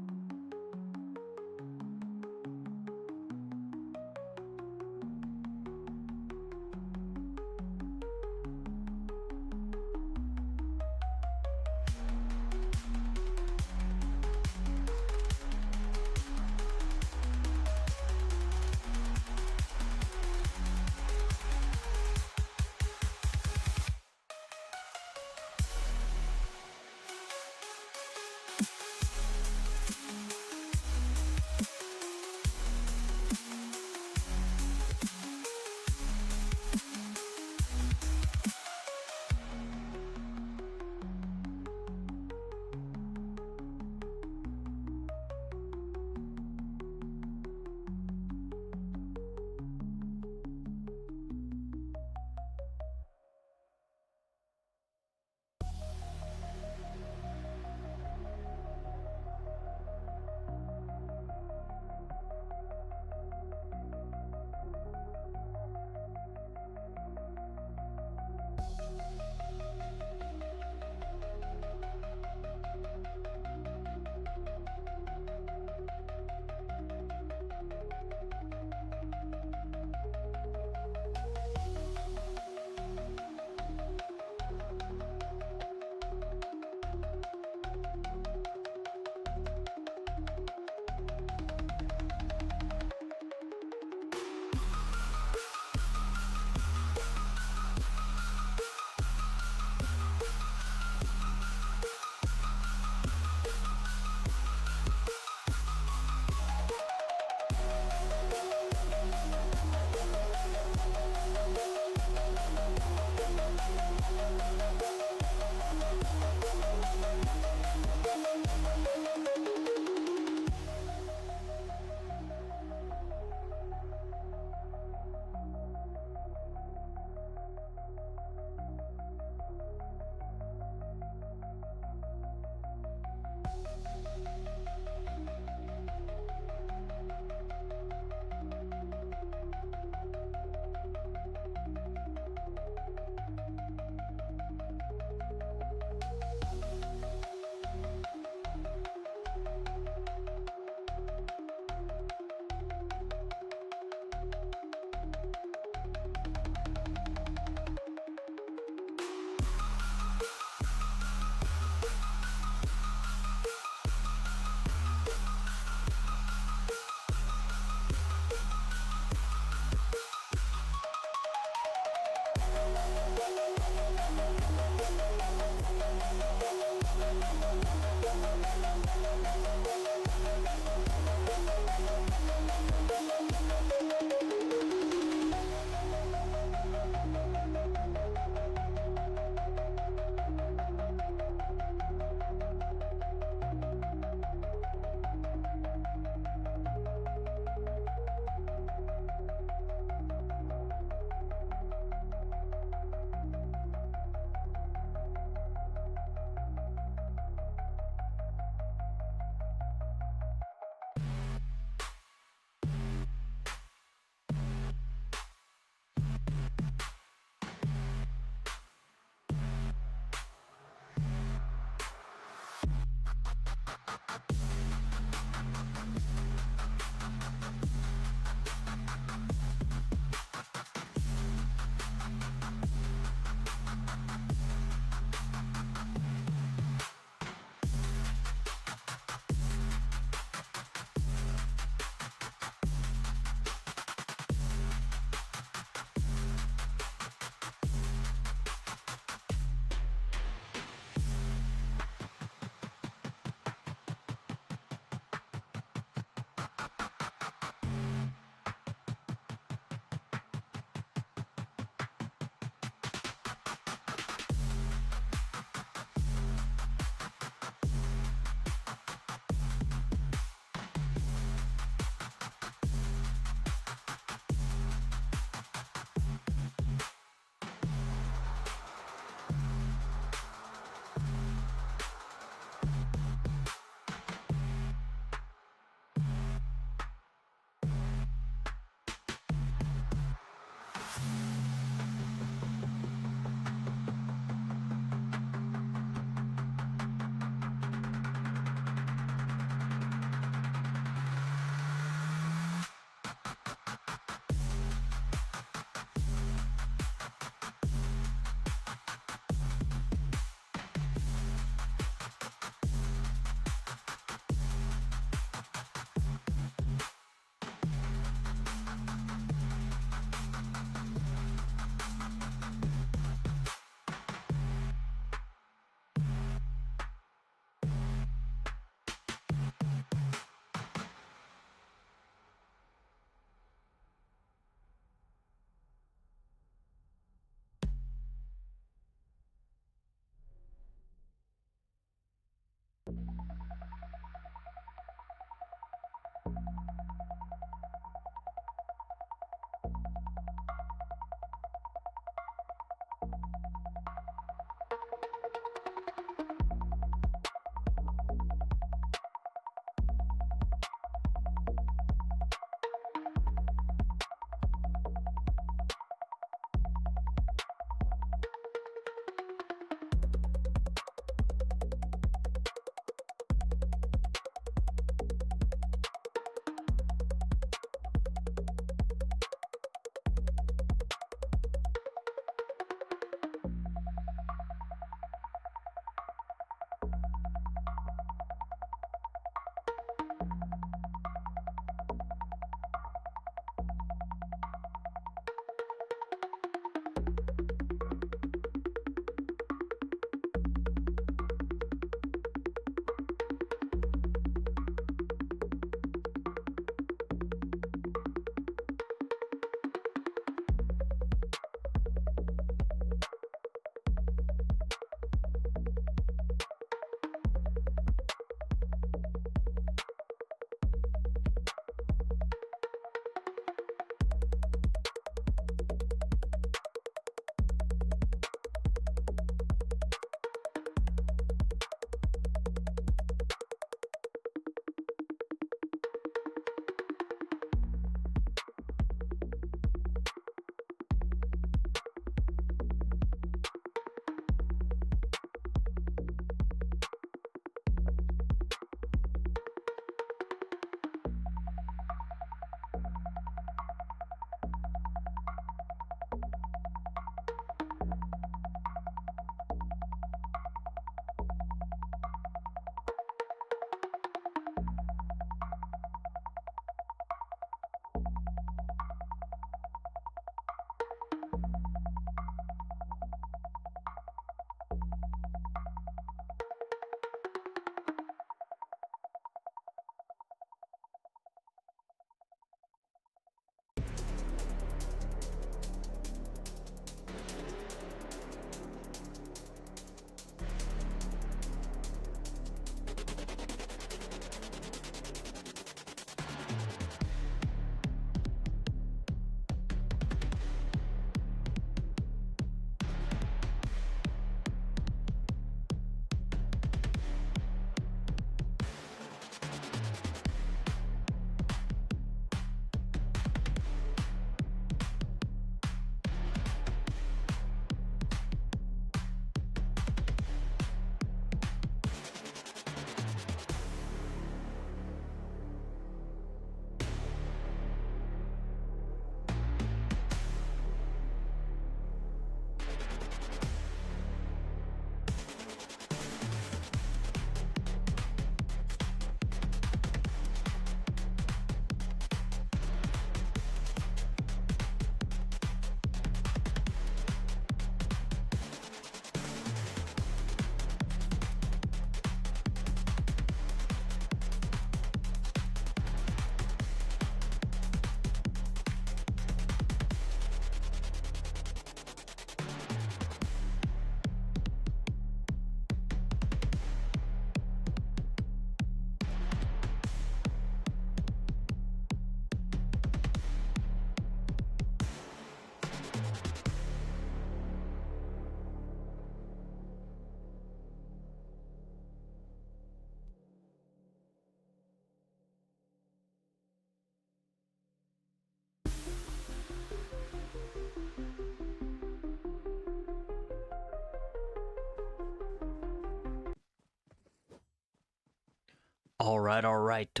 All right.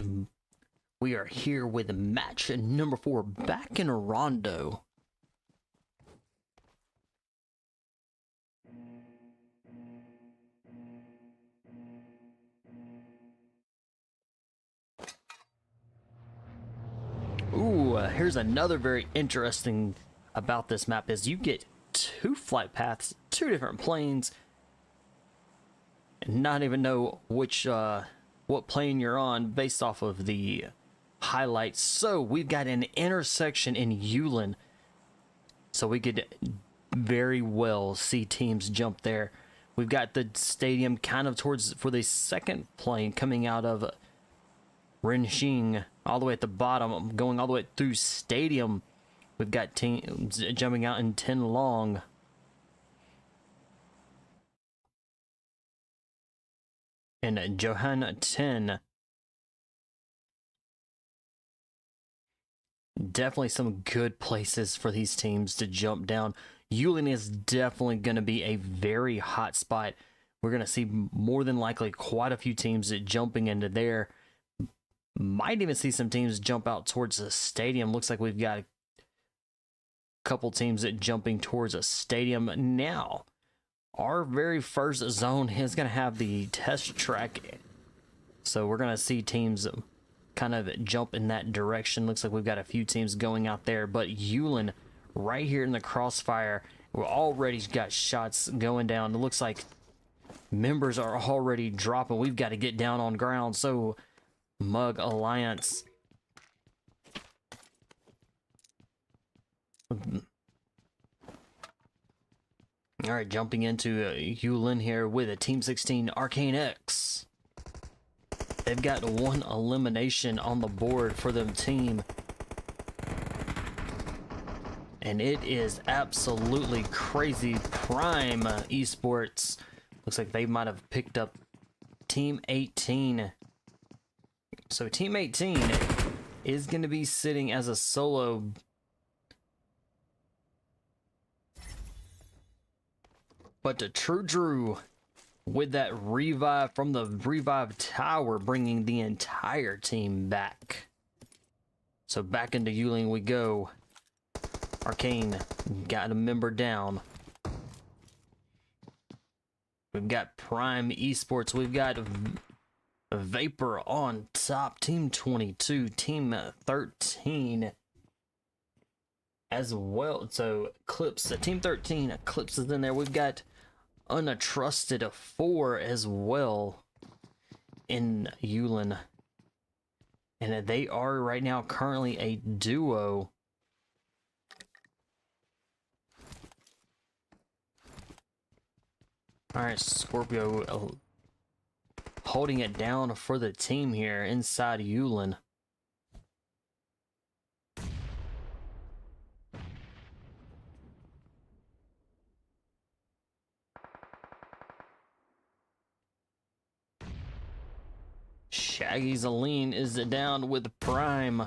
We are here with match number 4 back in Rondo. Ooh, here's another very interesting about this map is you get 2 flight paths, 2 different planes, and not even know which what plane you're on based off of the highlights. So we've got an intersection in Yulin, so we could very well see teams jump there. We've got the stadium kind of towards for the second plane coming out of Renxing all the way at the bottom, going all the way through stadium. We've got teams jumping out in 10 long. And Johann 10. Definitely some good places for these teams to jump down. Yulin is definitely going to be a very hot spot. We're going to see more than likely quite a few teams jumping into there. Might even see some teams jump out towards the stadium. Looks like we've got a couple teams jumping towards a stadium now. Our very first zone is going to have the test track, so we're going to see teams kind of jump in that direction. Looks like we've got a few teams going out there, but Yulin right here in the crossfire. We're already got shots going down. It looks like members are already dropping. We've got to get down on ground, so Mugiwara Alliance. All right, jumping into Yulin here with a Team 16 ARCANE X. They've got 1 elimination on the board for them team. And it is absolutely crazy. Prime Esports. Looks like they might have picked up Team 18. So Team 18 is going to be sitting as a solo. But to True Drew with that revive from the revive tower, bringing the entire team back. So back into Yulin we go. Arcane got a member down. We've got Prime Esports. We've got VaporOnTop, Team 22, Team 13 as well. So Eclipse, Team 13, Eclipse is in there. We've got Untrusted 4 as well in Yulin. And they are right now currently a duo. Alright, Scorpio holding it down for the team here inside Yulin. Shaggy Zaleen is down with Prime.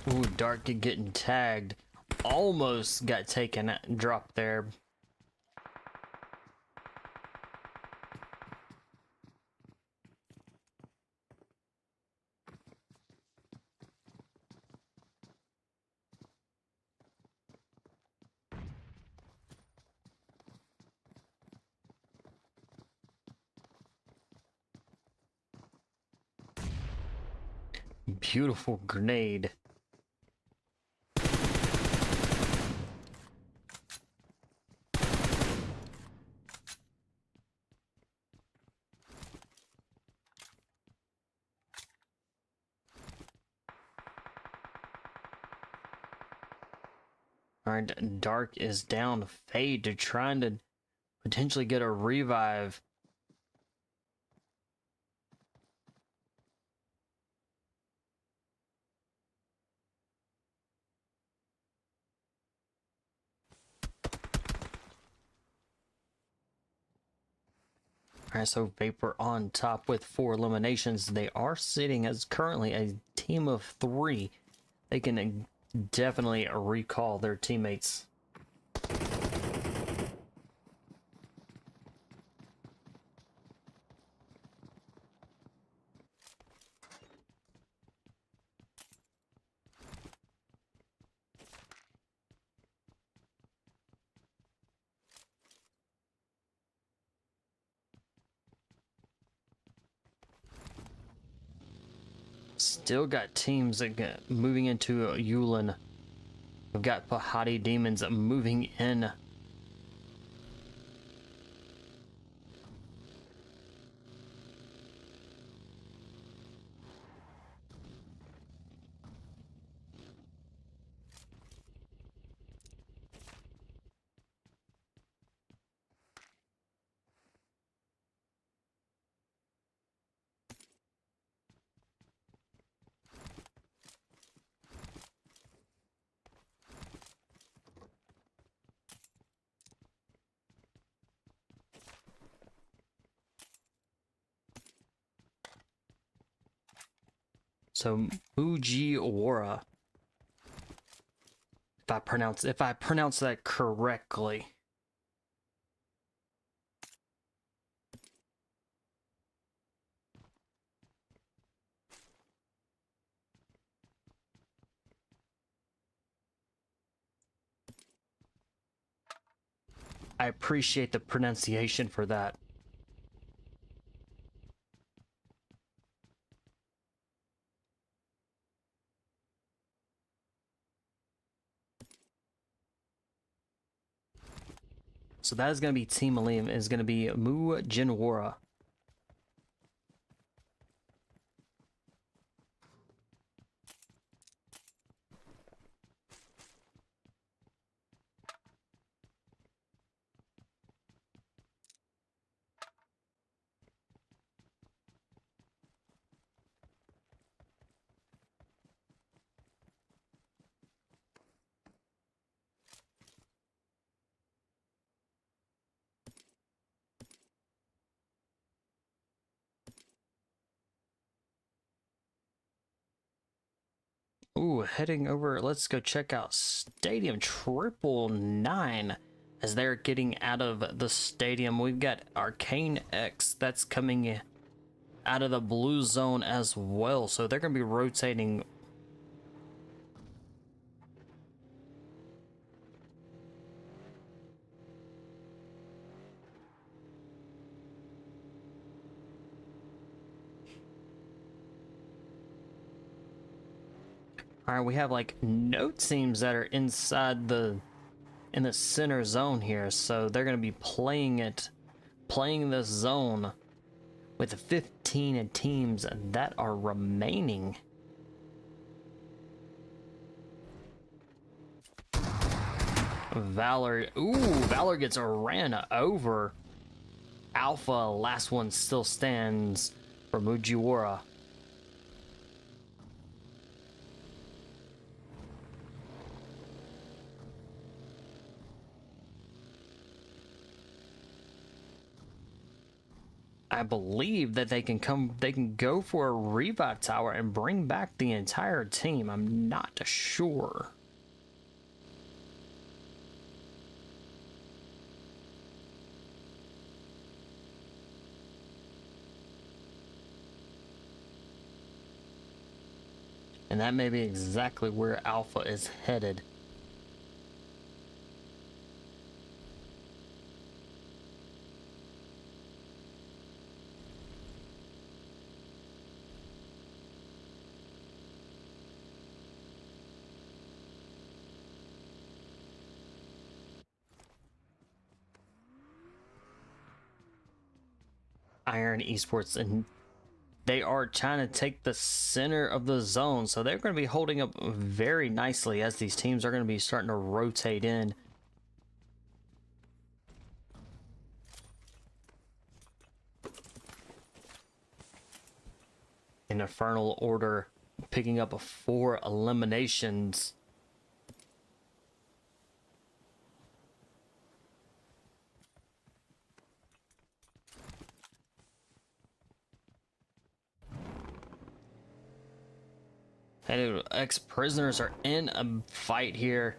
Ooh, Dark getting tagged. Almost got taken drop there. Beautiful grenade. Alright, Dark is down. Fade to trying to potentially get a revive. Alright, so Vapor on top with 4 eliminations. They are sitting as currently a team of 3. They can definitely recall their teammates. Still got teams that moving into Yulin. We've got Pahadi Dmons moving in. So Mugiwara, if I pronounce that correctly. I appreciate the pronunciation for that. So that is going to be Team Aleem, is going to be Mugiwara. Ooh, heading over, let's go check out Stadium 999. As they're getting out of the stadium, we've got ARCANE X that's coming out of the blue zone as well. So they're going to be rotating. All right, we have like no teams that are inside in the center zone here, so they're going to be playing this zone with the 15 teams that are remaining. Valor gets ran over. Alpha, last one still stands for Mugiwara. I believe that they can go for a revive tower and bring back the entire team. I'm not sure. And that may be exactly where Alpha is headed. Iron Esports, and they are trying to take the center of the zone, so they're going to be holding up very nicely as these teams are going to be starting to rotate in. Infernal Order picking up 4 eliminations. And ex-prisoners are in a fight here.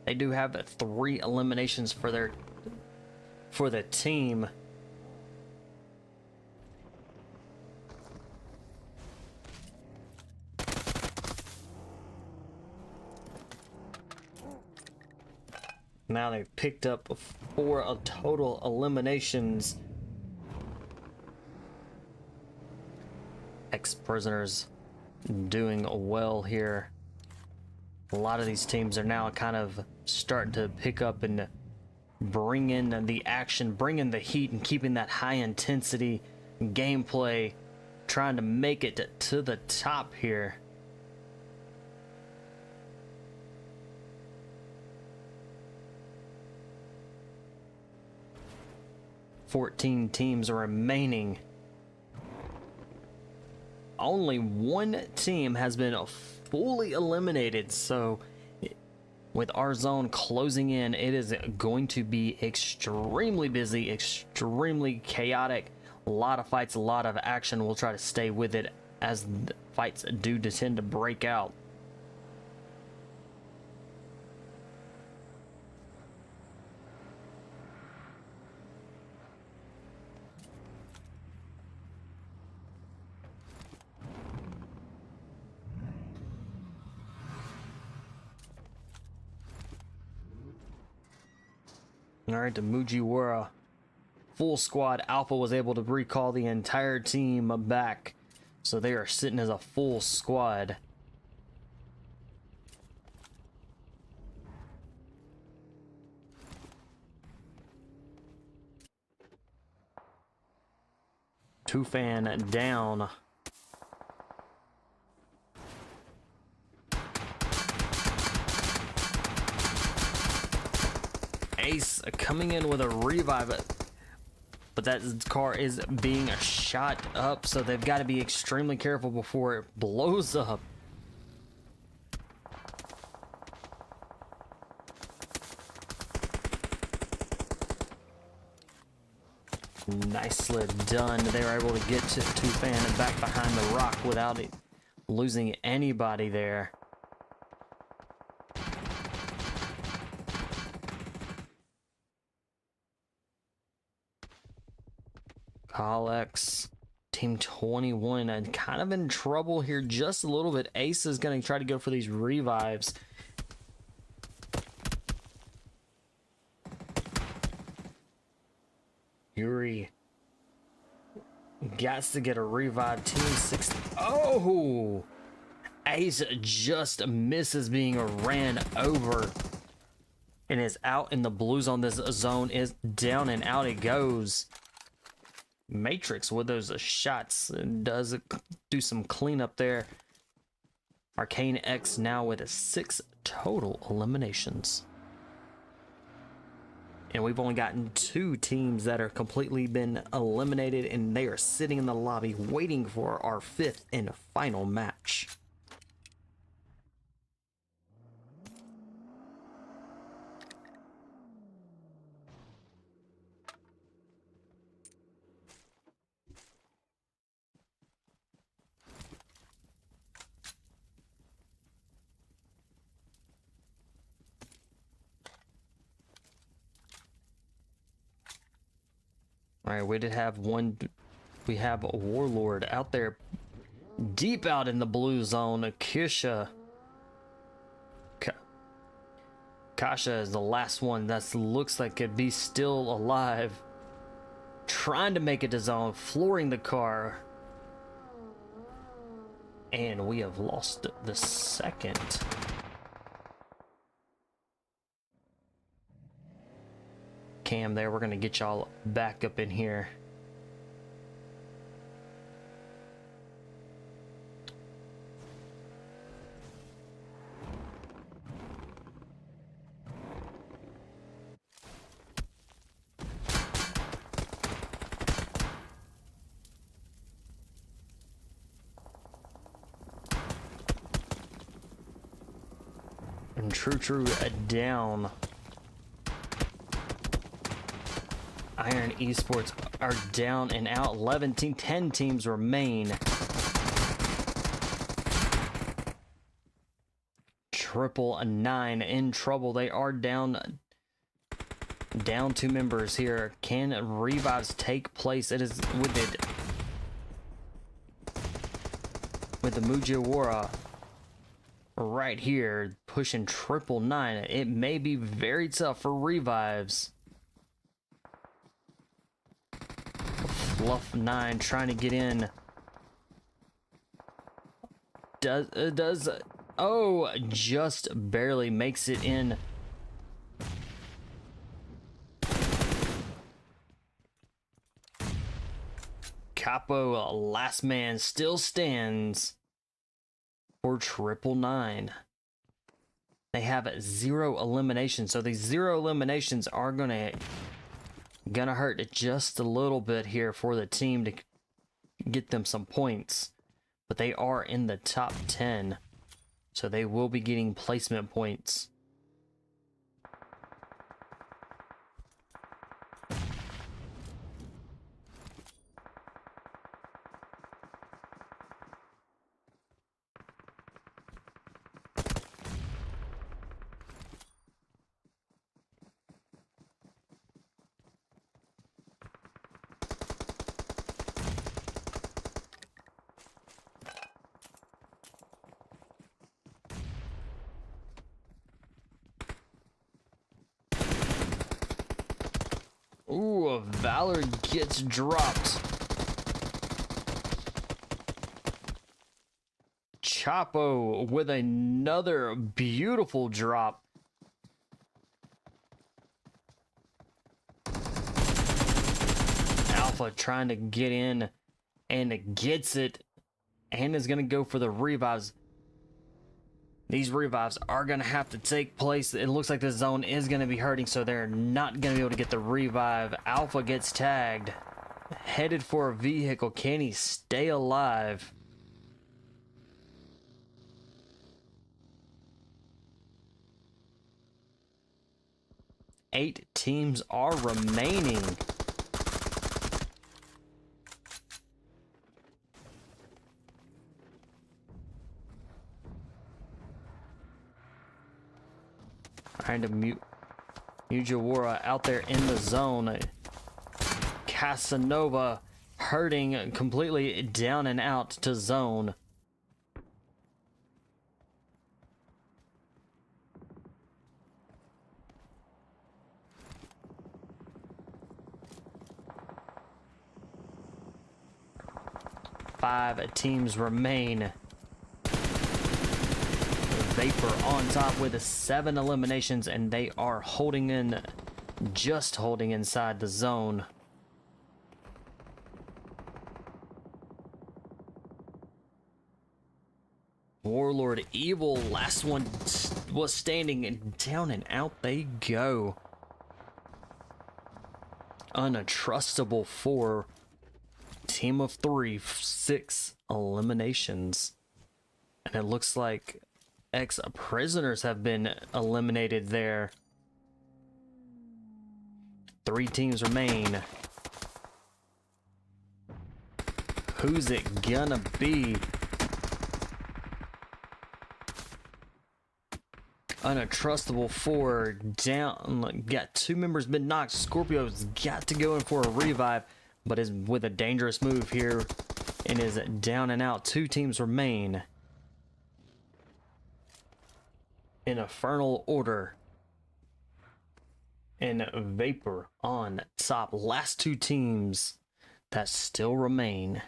They do have 3 eliminations for the team. Now they've picked up 4 total eliminations. Ex-prisoners doing well here. A lot of these teams are now kind of starting to pick up and bring in the action, bring in the heat, and keeping that high intensity gameplay, trying to make it to the top here. Fourteen teams remaining. Only 1 team has been fully eliminated, so with our zone closing in, it is going to be extremely busy, extremely chaotic. A lot of fights, a lot of action. We'll try to stay with it as the fights do tend to break out. Alright, the Mugiwara full squad Alpha was able to recall the entire team back. So they are sitting as a full squad. Two-fan down. Ace coming in with a revive, but that car is being shot up, so they've got to be extremely careful before it blows up. Nicely done. They were able to get to Two-fan and back behind the rock without it losing anybody there. KALX, Team 21, and kind of in trouble here just a little bit. Ace is going to try to go for these revives. Yuri got to get a revive. Team 6. Oh! Ace just misses being ran over and is out in the blue zone. This zone is down and out it goes. Matrix with those shots does do some cleanup there. ARCANE X now with 6 total eliminations. And we've only gotten 2 teams that are completely been eliminated, and they are sitting in the lobby waiting for our 5th and final match. All right, we did have one. We have a Warlord out there, deep out in the blue zone. Kasha is the last one that looks like could be still alive, trying to make it to zone, flooring the car, and we have lost the second. Cam there, we're gonna get y'all back up in here. And True down. Iron Esports are down and out. 10 teams remain. 999 in trouble. They are down 2 members here. Can revives take place? It is with the Mugiwara right here pushing 999. It may be very tough for revives. Fluff 9 trying to get in. Oh, just barely makes it in. Capo, last man, still stands for 999. They have 0 eliminations, so these 0 eliminations are gonna hurt just a little bit here for the team to get them some points. But they are in the top 10, so they will be getting placement points. Ooh, Valor gets dropped. Chapo with another beautiful drop. Alpha trying to get in and gets it and is going to go for the revives. These revives are going to have to take place. It looks like the zone is going to be hurting, so they're not going to be able to get the revive. Alpha gets tagged. Headed for a vehicle. Can he stay alive? Eight teams are remaining. Trying to Mugiwara out there in the zone. Casanova hurting completely down and out to zone. Five teams remain. Vapor on top with 7 eliminations, and they are holding in, just holding inside the zone. Warlord Evil, last one was standing, and down and out they go. Untrustable 4, team of 3, 6 eliminations. And it looks like ex-prisoners have been eliminated there. 3 teams remain. Who's it gonna be? Untrustable 4 down. Got 2 members been knocked. Scorpio's got to go in for a revive, but is with a dangerous move here and is down and out. 2 teams remain. Infernal Order and Vapor on top. Last 2 teams that still remain.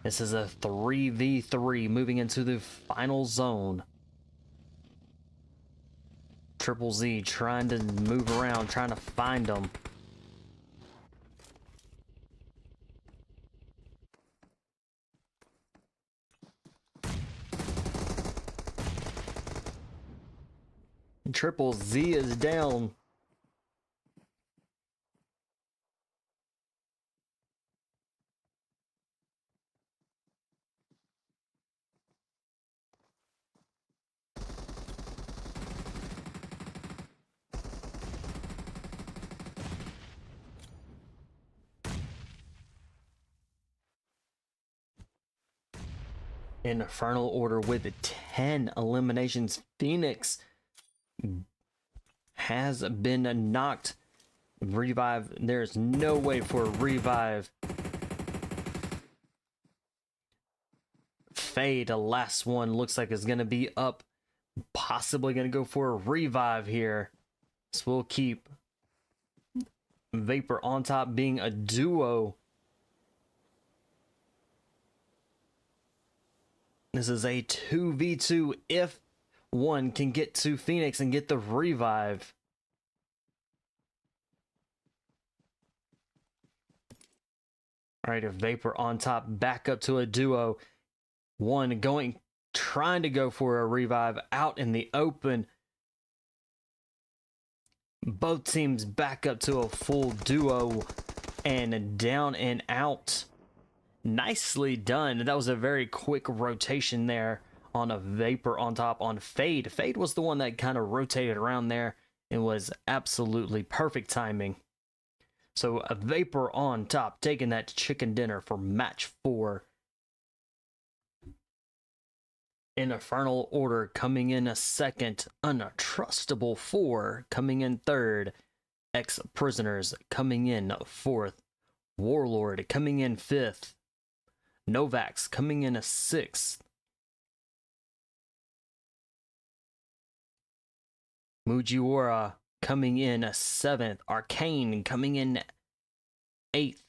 This is a 3v3 moving into the final zone. Triple Z trying to move around, trying to find them. Triple Z is down. Infernal Order with 10 eliminations. Phoenix has been knocked. Revive. There's no way for a revive. Fade, the last one, looks like it's going to be up. Possibly going to go for a revive here. So we'll keep VaporOnTop being a duo. This is a 2v2 if one can get to Phoenix and get the revive. Alright, a VaporOnTop back up to a duo. One trying to go for a revive out in the open. Both teams back up to a full duo and down and out. Nicely done. That was a very quick rotation there on a VaporOnTop on Fade. Fade was the one that kind of rotated around there and was absolutely perfect timing. So a VaporOnTop taking that chicken dinner for match 4. Infernal Order coming in a second. Untrustable 4 coming in third. Ex-Prisoners coming in 4th. WARLORD coming in 5th. NØVAX coming in a 6th. Mugiwara coming in a 7th. ARCANE coming in 8th.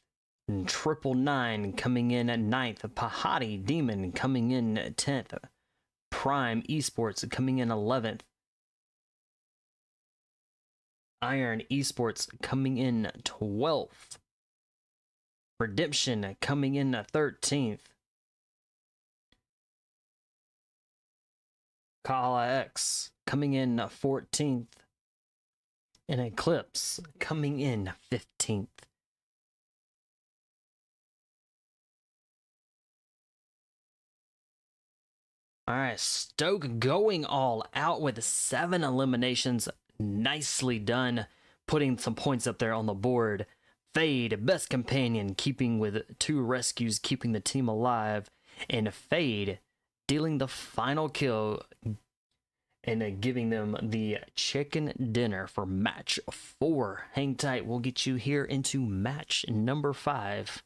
And 999 coming in at 9th. Pahadi Dmons coming in 10th. Prime Esports coming in 11th. Iron Esports coming in 12th. Redemption coming in 13th. KALX coming in 14th. And Eclipse coming in 15th. Alright, Stoke going all out with 7 eliminations. Nicely done. Putting some points up there on the board. Fade, best companion, keeping with 2 rescues, keeping the team alive. And Fade, dealing the final kill and giving them the chicken dinner for match 4. Hang tight, we'll get you here into match number 5.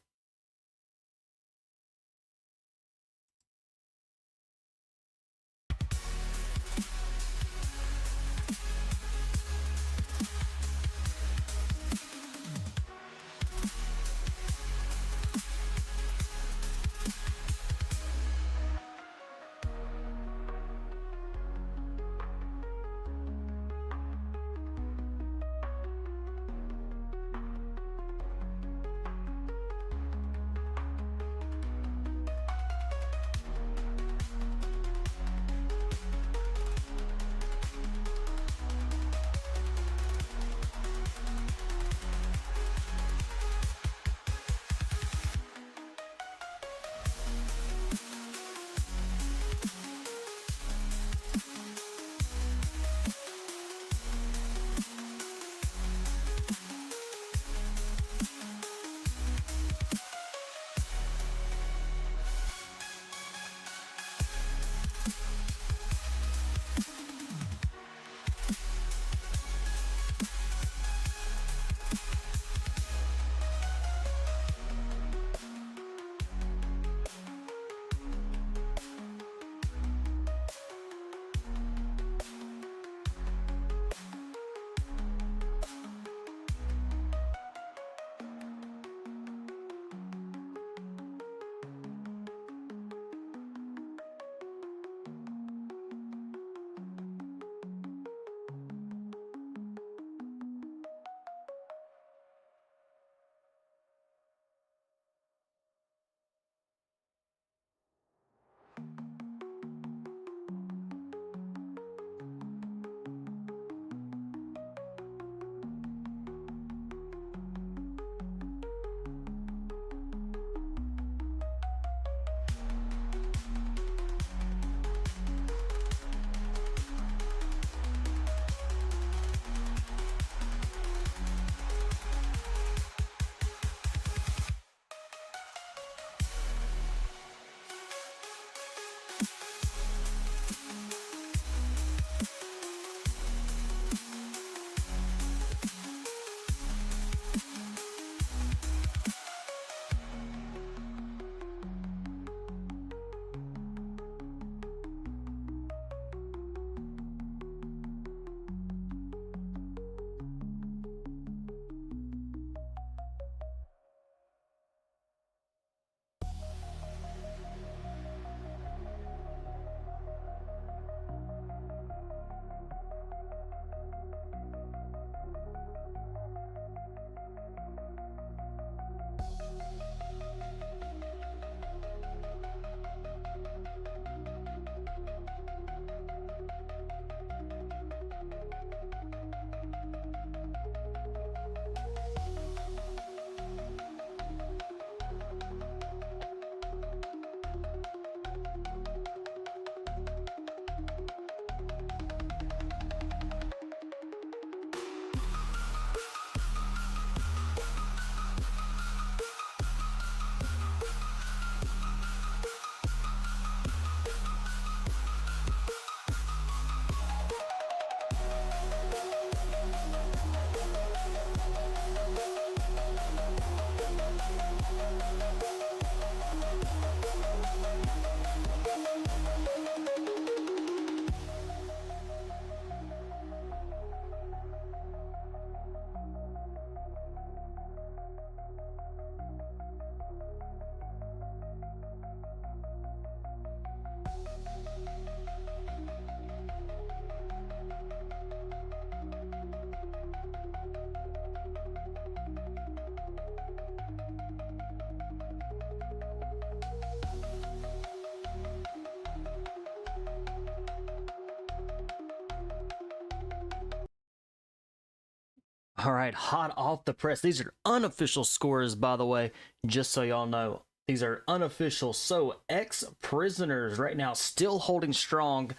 All right, hot off the press. These are unofficial scores, by the way, just so y'all know. These are unofficial. So, ex-prisoners right now still holding strong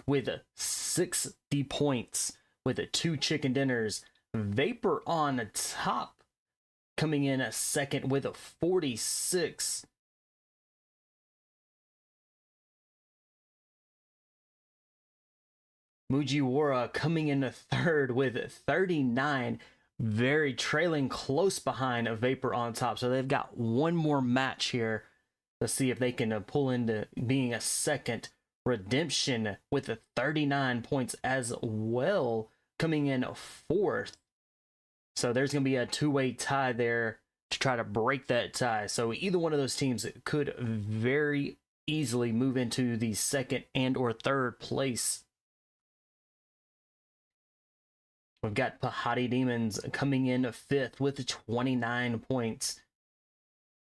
with 60 points with 2 chicken dinners. Vapor on top coming in a second with 46. Mugiwara coming in third with 39, very trailing close behind a VaporOnTop. So they've got one more match here. Let's see if they can pull into being a second. Redemption with 39 points as well, coming in fourth. So there's going to be a two-way tie there to try to break that tie. So either one of those teams could very easily move into the second and or third place. We've got Pahadi Dmons coming in fifth with 29 points.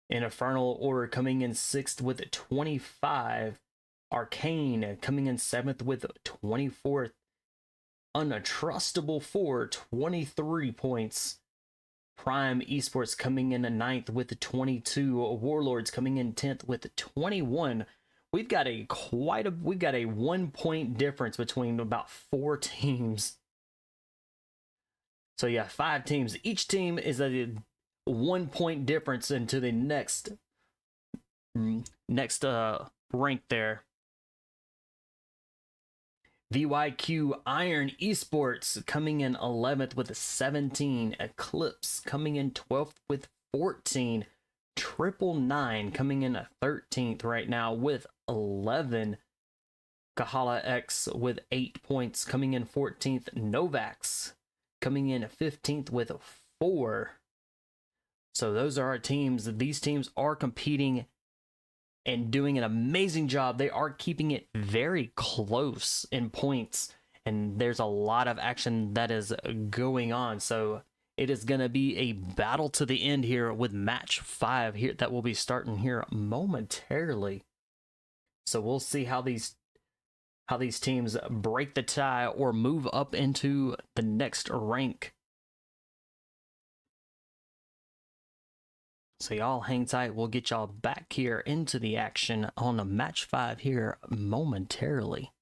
Infernal Order coming in sixth with 25. ARCANE coming in seventh with 24th. Untrustable for 23 points. Prime Esports coming in ninth with 22. WARLORDs coming in 10th with 21. We've got a 1 point difference between about 4 teams. So yeah, 5 teams. Each team is a 1 point difference into the next rank there. VYQIRION Esports coming in 11th with 17. Eclipse coming in 12th with 14. 999 coming in 13th right now with 11. KALX with 8 points coming in 14th. NØVAX coming in 15th with 4. So those are our teams. These teams are competing and doing an amazing job. They are keeping it very close in points, and there's a lot of action that is going on. So it is going to be a battle to the end here with match 5 here that will be starting here momentarily. So we'll see how these teams break the tie or move up into the next rank. So y'all hang tight. We'll get y'all back here into the action on a match 5 here momentarily.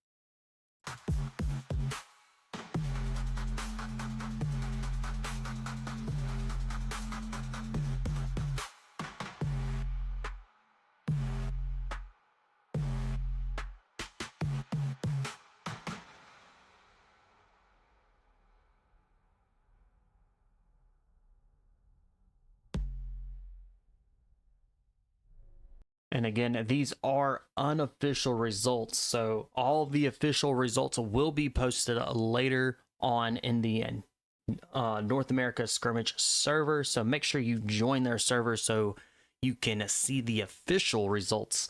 And again, these are unofficial results, so all the official results will be posted later on in the North America scrimmage server. So make sure you join their server so you can see the official results.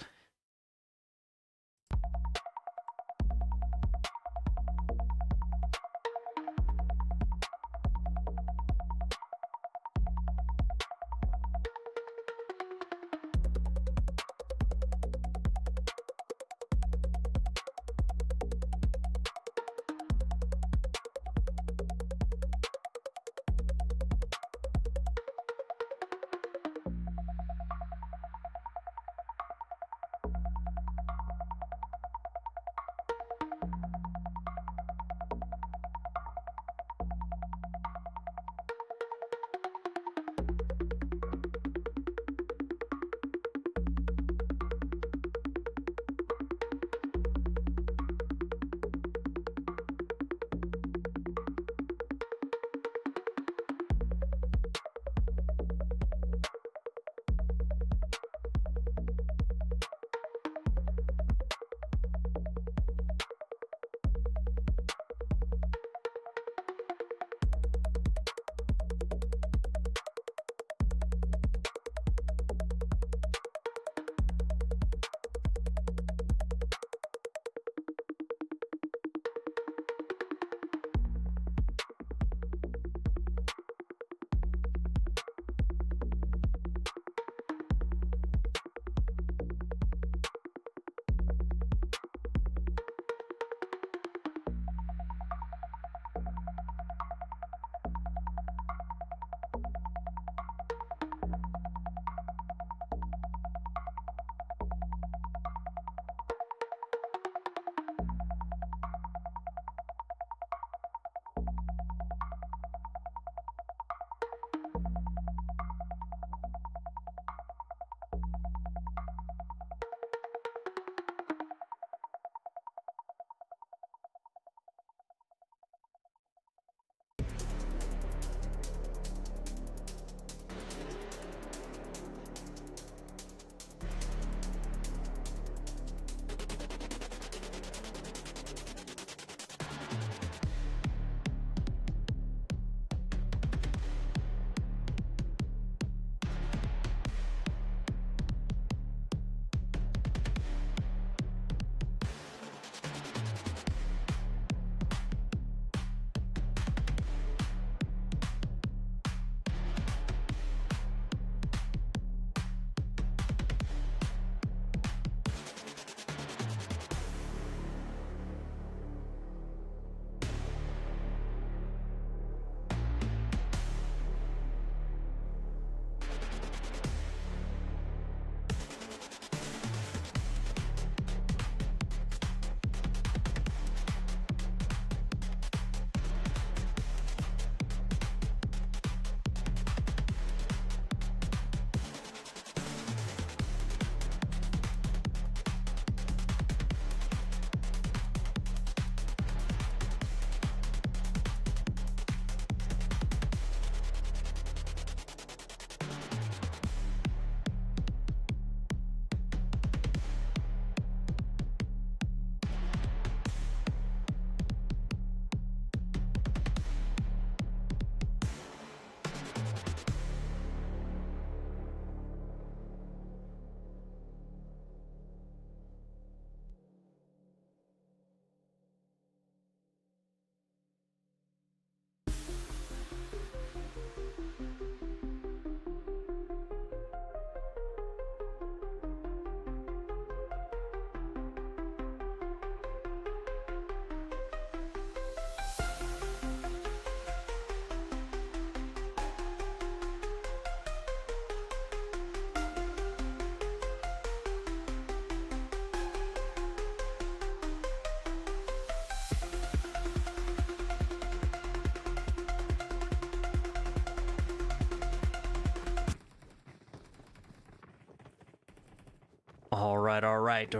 All right.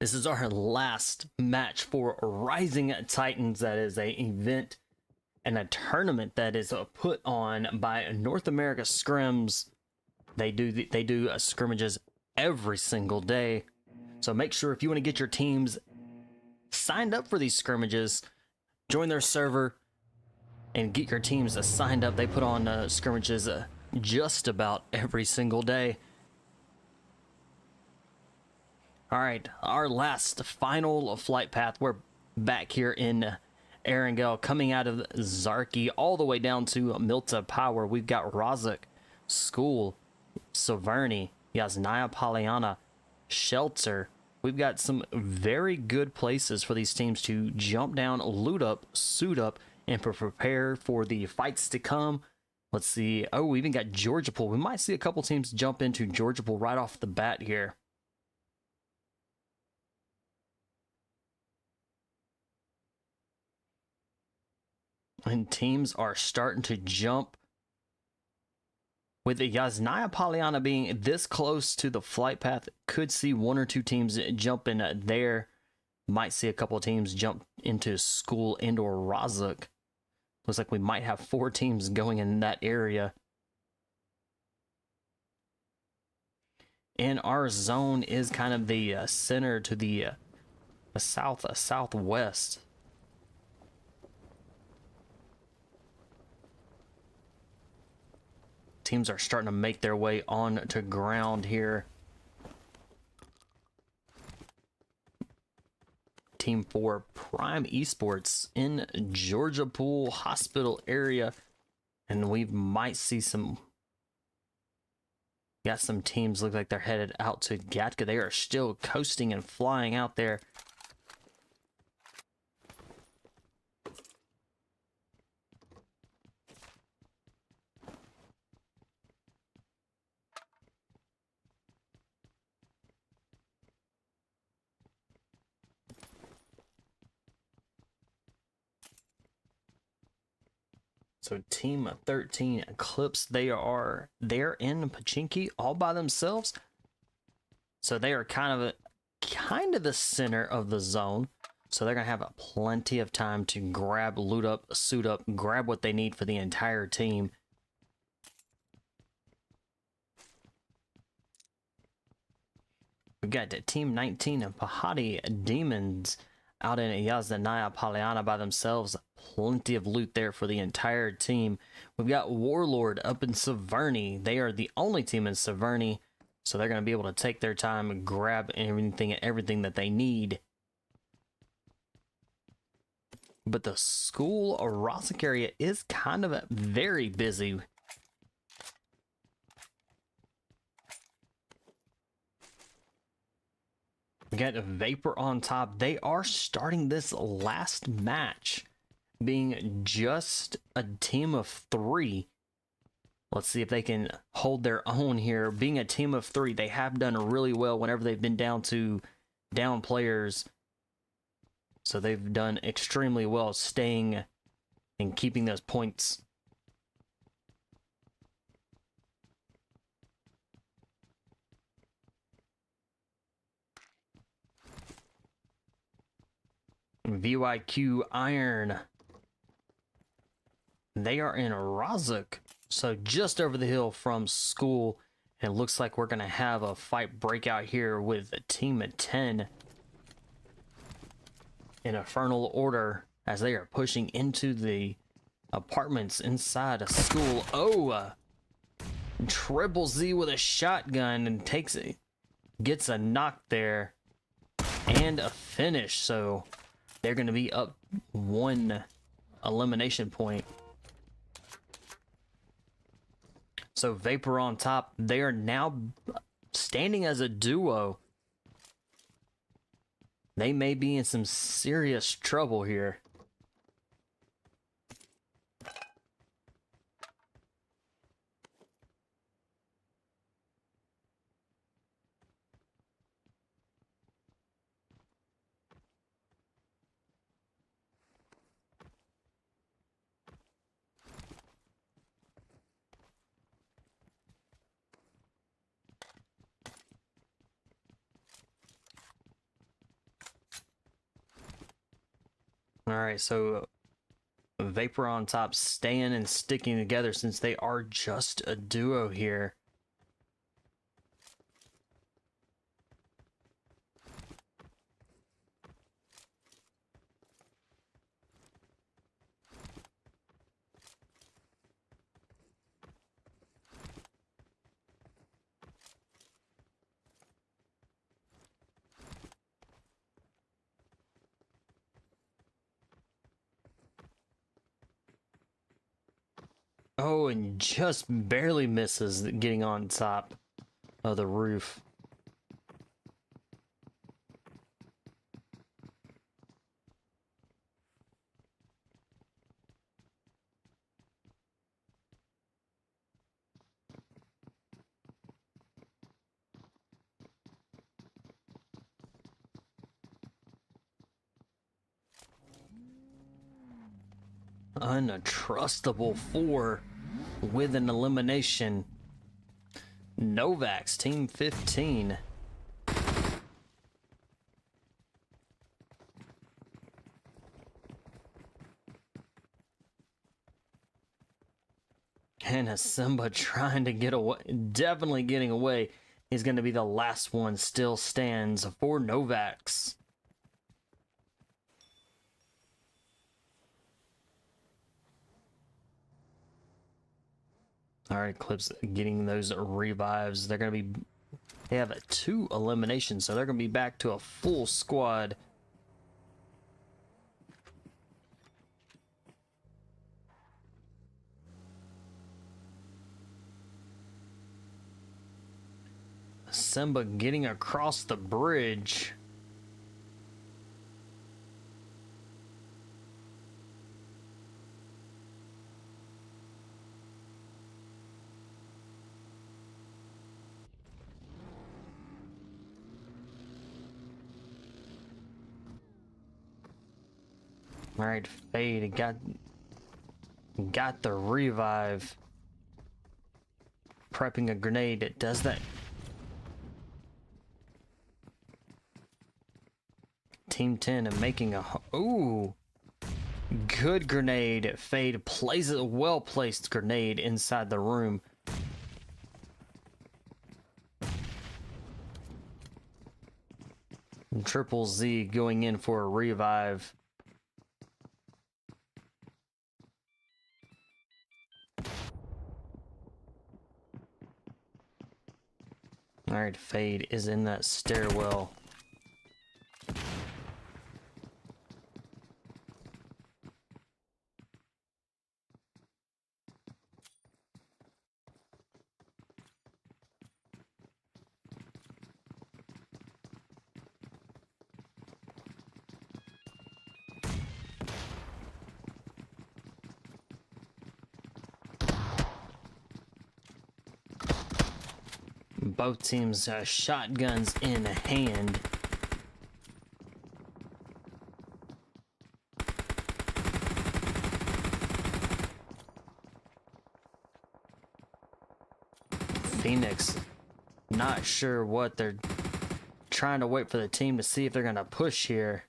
This is our last match for Rising Titans. That is a event and a tournament that is put on by North America Scrims. They do scrimmages every single day. So make sure if you want to get your teams signed up for these scrimmages, join their server and get your teams signed up. They put on scrimmages just about every single day. All right, our last final flight path. We're back here in Erangel, coming out of Zarki all the way down to Milta Power. We've got Razak, School, Severny, Yasnaya Polyana, Shelter. We've got some very good places for these teams to jump down, loot up, suit up, and prepare for the fights to come. Let's see. Oh, we even got Georgia Pool. We might see a couple teams jump into Georgia Pool right off the bat here. And teams are starting to jump. With the Yasnaya Polyana being this close to the flight path, could see one or two teams jump in there. Might see a couple of teams jump into School and or Razak. Looks like we might have 4 teams going in that area. And our zone is kind of the center to the southwest. Teams are starting to make their way on to ground here. Team 4 Prime Esports in Georgia Pool Hospital area. And we might see some... Got some teams look like they're headed out to Gatka. They are still coasting and flying out there. So Team 13 Eclipse, they're in Pachinki all by themselves. So they are kind of the center of the zone. So they're gonna have plenty of time to grab, loot up, suit up, grab what they need for the entire team. We've got Team 19 and Pahadi Dmons out in Yasnaya Polyana by themselves. Plenty of loot there for the entire team. We've got WARLORD up in Severny. They are the only team in Severny, so they're going to be able to take their time and grab everything that they need. But the School Razak area is kind of very busy. We got VaporOnTop. They are starting this last match being just a team of 3. Let's see if they can hold their own here. Being a team of 3, they have done really well whenever they've been down players. So they've done extremely well staying and keeping those points. VYQ Iron. They are in Razak, so just over the hill from School. And it looks like we're going to have a fight breakout here with a team of 10 in Infernal Order as they are pushing into the apartments inside a School. Oh, Triple Z with a shotgun and gets a knock there and a finish. So they're going to be up 1 elimination point. So VaporOnTop, they are now standing as a duo. They may be in some serious trouble here. Alright, so VaporOnTop staying and sticking together since they are just a duo here. Oh, and just barely misses getting on top of the roof. Untrustable 4 with an elimination. NØVAX, team 15. And a Simba trying to get away, definitely getting away. He's going to be the last one, still stands for NØVAX. All right, Eclipse getting those revives. They're going to be, they have 2 eliminations, so they're going to be back to a full squad. Simba getting across the bridge. All right, Fade got the revive. Prepping a grenade. It does that. Team 10 and making a... Ooh! Good grenade. Fade plays a well-placed grenade inside the room. Triple Z going in for a revive. Alright, Fade is in that stairwell. Both teams shotguns in hand. Phoenix, not sure what they're trying to wait for the team to see if they're gonna push here.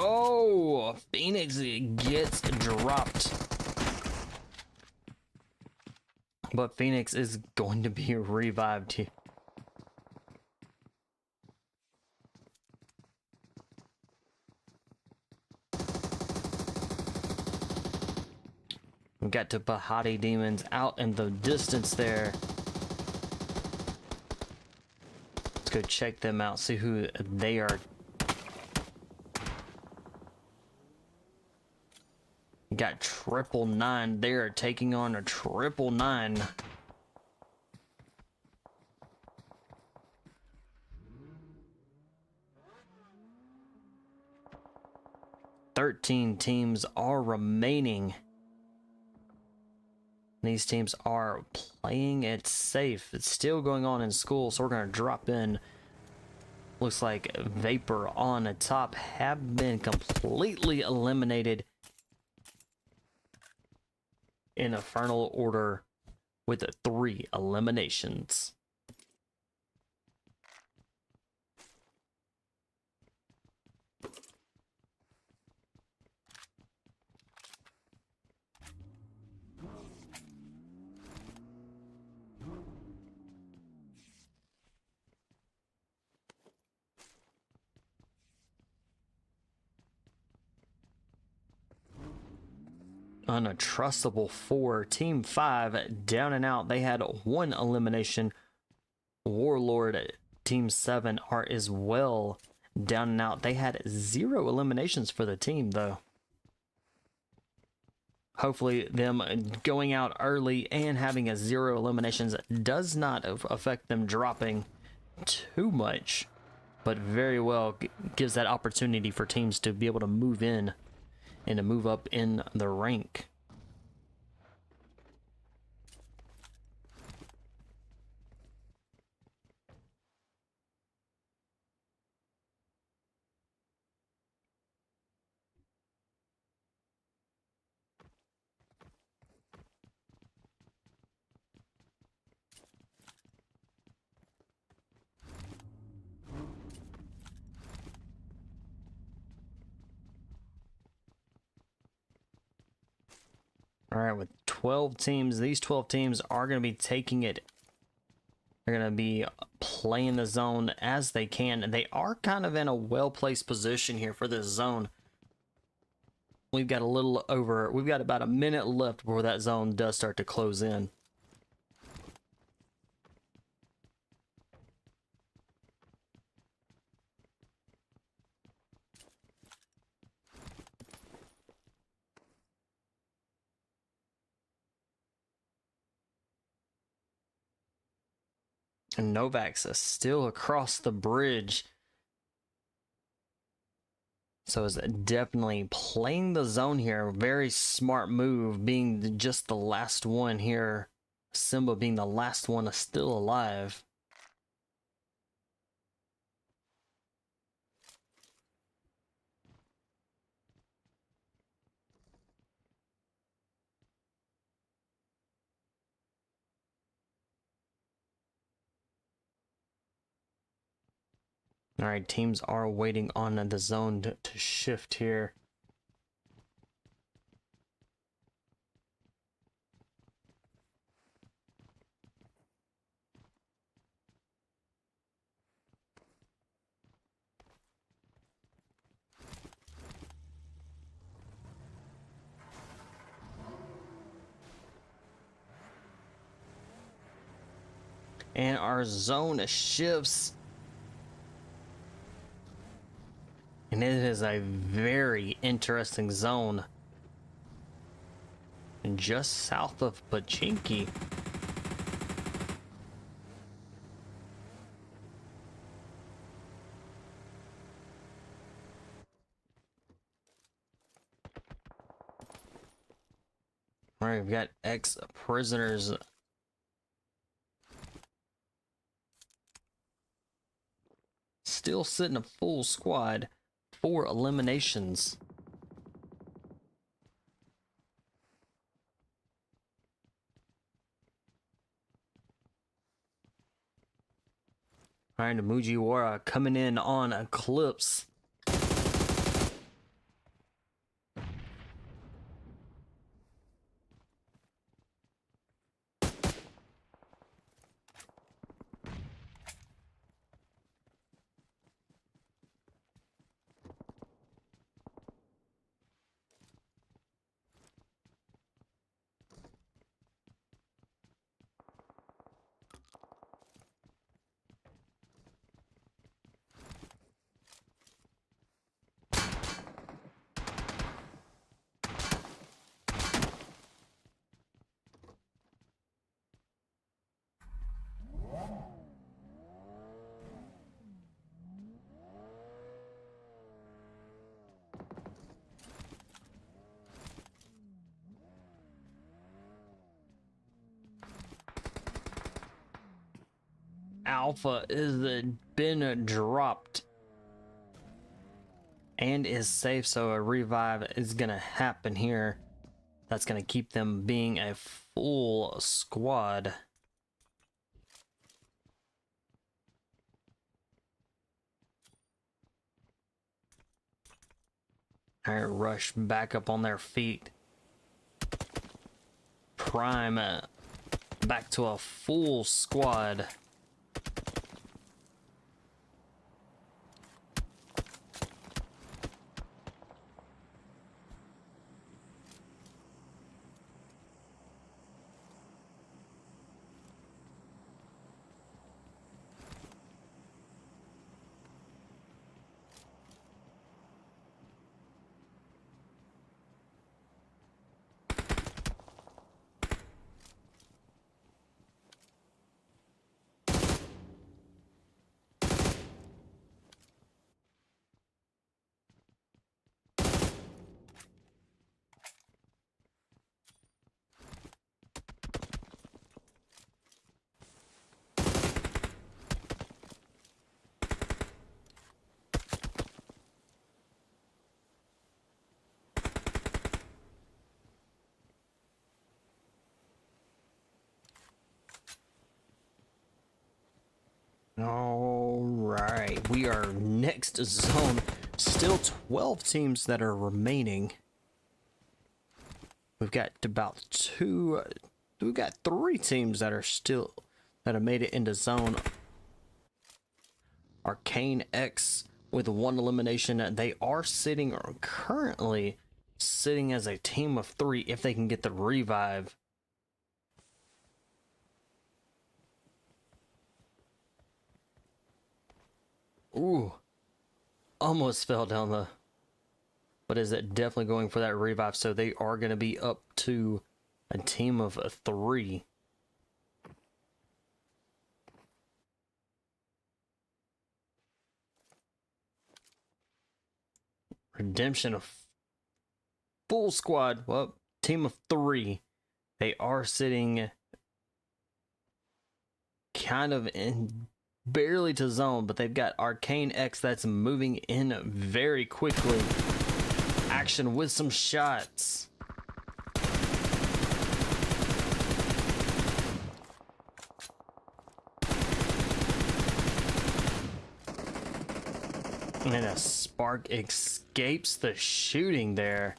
Oh, Phoenix gets dropped. But Phoenix is going to be revived here. We got to Pahadi Dmons out in the distance there. Let's go check them out, see who they are. Got 999. They are taking on a 999. Thirteen teams are remaining. These teams are playing it safe. It's still going on in school, so we're going to drop in. Looks like VaporOnTop have been completely eliminated in Infernal Order with 3 eliminations. Untrustable for Team 5, down and out. They had 1 elimination. WARLORD Team 7 are as well down and out. They had 0 eliminations for the team, though. Hopefully them going out early and having a 0 eliminations does not affect them dropping too much, but very well gives that opportunity for teams to be able to move in and to move up in the rank. All right, with 12 teams, these 12 teams are going to be taking it. They're going to be playing the zone as they can. And they are kind of in a well-placed position here for this zone. We've got about a minute left before that zone does start to close in. And NØVAX is still across the bridge. So is definitely playing the zone here. Very smart move, being just the last one here. Simba being the last one still alive. All right, teams are waiting on the zone to shift here. And our zone shifts. And it is a very interesting zone. And just south of Pachinki. All right, we've got ex-prisoners. Still sitting a full squad. 4 eliminations. All right, Mugiwara coming in on Eclipse. Alpha is been dropped and is safe, so a revive is gonna happen here. That's going to keep them being a full squad. All right, rush back up on their feet. Prime back to a full squad. All right, we are next zone. Still 12 teams that are remaining. We've got about we've got 3 teams that are still, that have made it into zone. ARCANE X with 1 elimination. They are sitting, or currently sitting as a team of 3 if they can get the revive. Ooh, almost fell down the, but is it definitely going for that revive? So they are going to be up to a team of 3. Redemption of full squad. Well, team of 3. They are sitting kind of in barely to zone, but they've got ARCANE X that's moving in very quickly. Action with some shots. And a spark escapes the shooting there.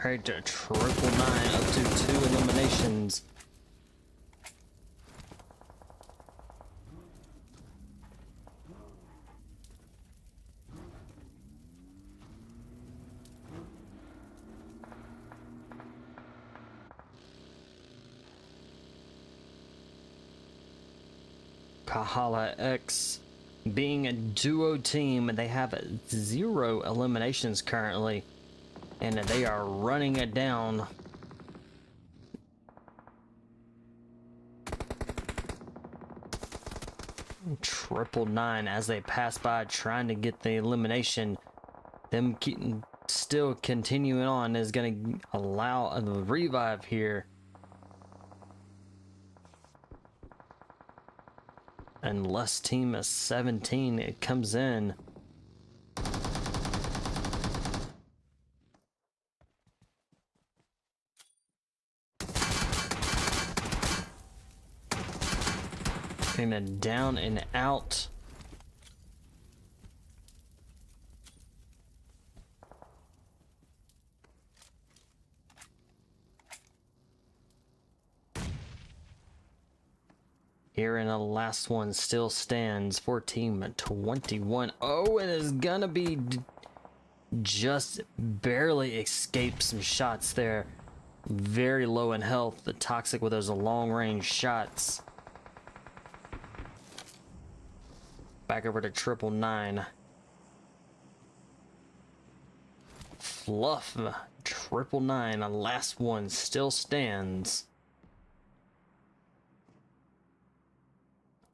Alright, 999 up to 2 eliminations. KALX being a duo team, and they have 0 eliminations currently, and they are running it down. Triple nine as they pass by trying to get the elimination. Them still continuing on is going to allow a revive here. Unless team is 17, it comes in. And then down and out. Here in the last one still stands for team 21. Oh, and it's gonna be just barely escaped some shots there. Very low in health. The Toxic with those long range shots. Back over to 999. Fluff 999. The last one still stands.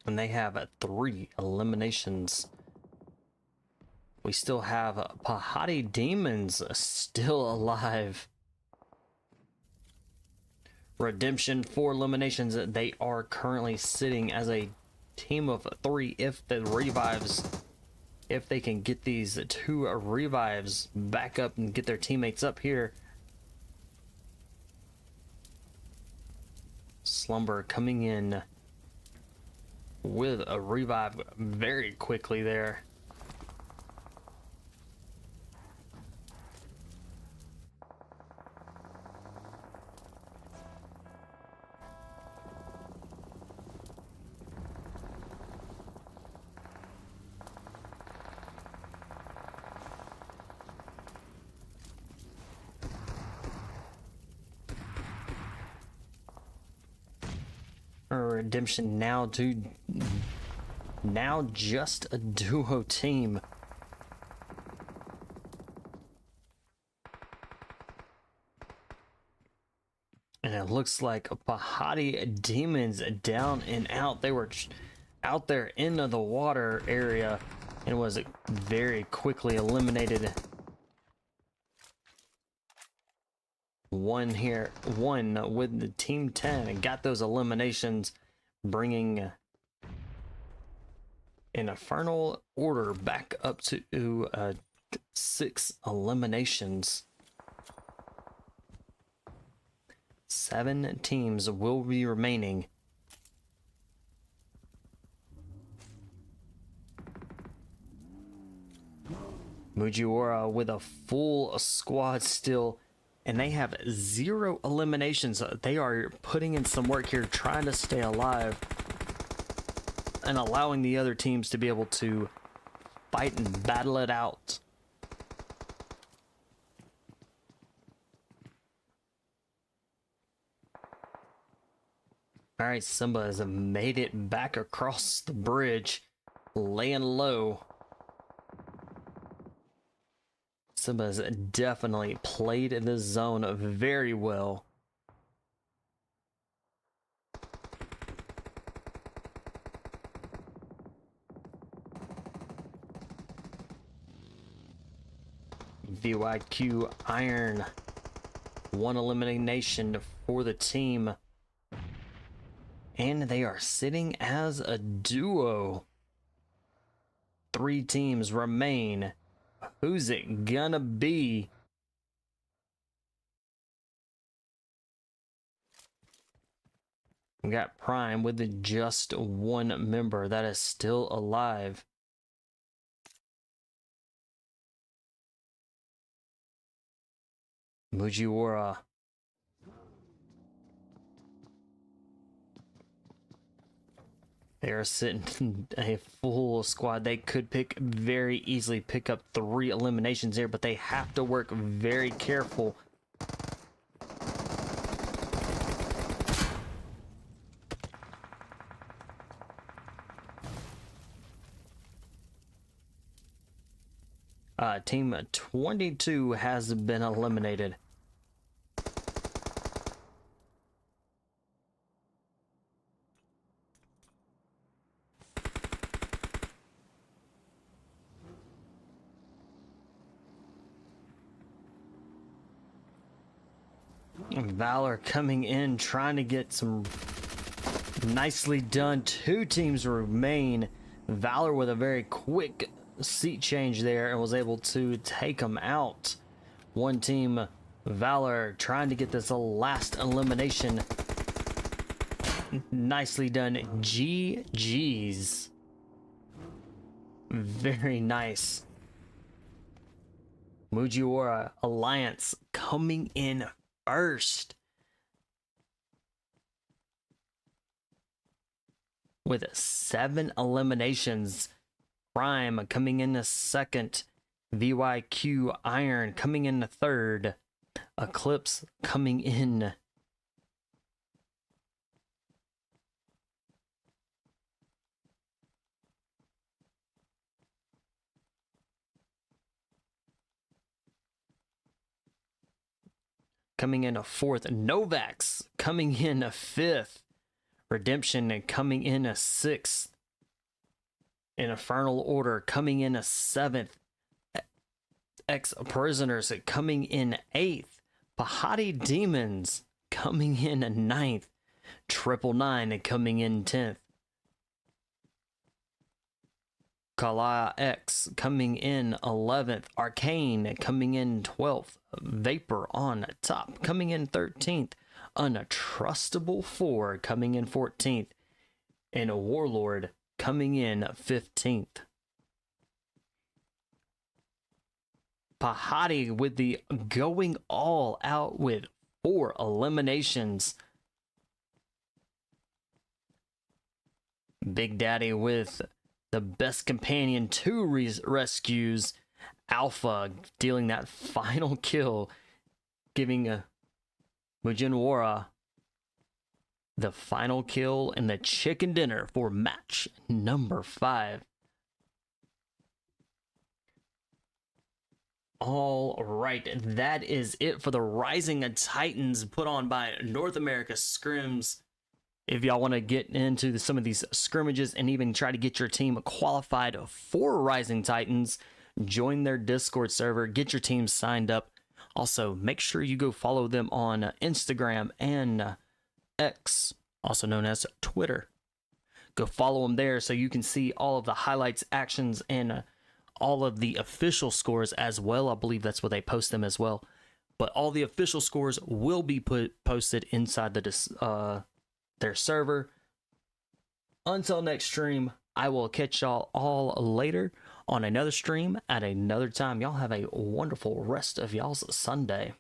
And they have 3 eliminations. We still have Pahadi Dmons still alive. Redemption 4 eliminations. They are currently sitting as a team of 3 if the revives, if they can get these 2 revives back up and get their teammates up here. Slumber coming in with a revive very quickly there. Redemption now just a duo team. And it looks like Pahadi Dmons down and out. They were out there into the water area and was very quickly eliminated. One with the team 10 and got those eliminations, bringing an Infernal Order back up to 6 eliminations. 7 teams will be remaining. Mugiwara with a full squad still, and they have 0 eliminations. They are putting in some work here, trying to stay alive and allowing the other teams to be able to fight and battle it out. All right, Simba has made it back across the bridge, laying low. Simba's definitely played in this zone very well. VYQ Iron, 1 elimination for the team. And they are sitting as a duo. 3 teams remain. Who's it gonna be? We got Prime with just 1 member that is still alive. Mugiwara. They are sitting a full squad. They could very easily pick up 3 eliminations here, but they have to work very careful. Team 22 has been eliminated. Valor coming in, trying to get some nicely done. 2 teams remain. Valor with a very quick seat change there and was able to take them out. 1 team, Valor, trying to get this last elimination. Nicely done. GG's. Very nice. Mugiwara Alliance coming in first with 7 eliminations. Prime coming in the second. VYQ Iron coming in the third. Eclipse coming in. Coming in a 4th. NØVAX coming in a 5th. Redemption coming in a 6th. Infernal Order coming in 7th. Ex-Prisoners coming in 8th. Pahadi Dmons coming in 9th. 999 coming in 10th. KALX coming in 11th. ARCANE coming in 12th. VaporOnTop coming in 13th. Untrustable 4 coming in 14th. And WARLORD coming in 15th. Pahadi with the going all out with 4 eliminations. Big Daddy with the best companion, 2 rescues. Alpha dealing that final kill, giving Mugiwara the final kill and the chicken dinner for match number 5. All right, that is it for the Rising Titans put on by North America Scrims. If y'all want to get into some of these scrimmages and even try to get your team qualified for Rising Titans, join their Discord server, get your team signed up. Also, make sure you go follow them on Instagram and X, also known as Twitter. Go follow them there so you can see all of the highlights, actions, and all of the official scores as well. I believe that's where they post them as well. But all the official scores will be posted inside their server. Until next stream, I will catch y'all all later on another stream at another time. Y'all have a wonderful rest of y'all's Sunday.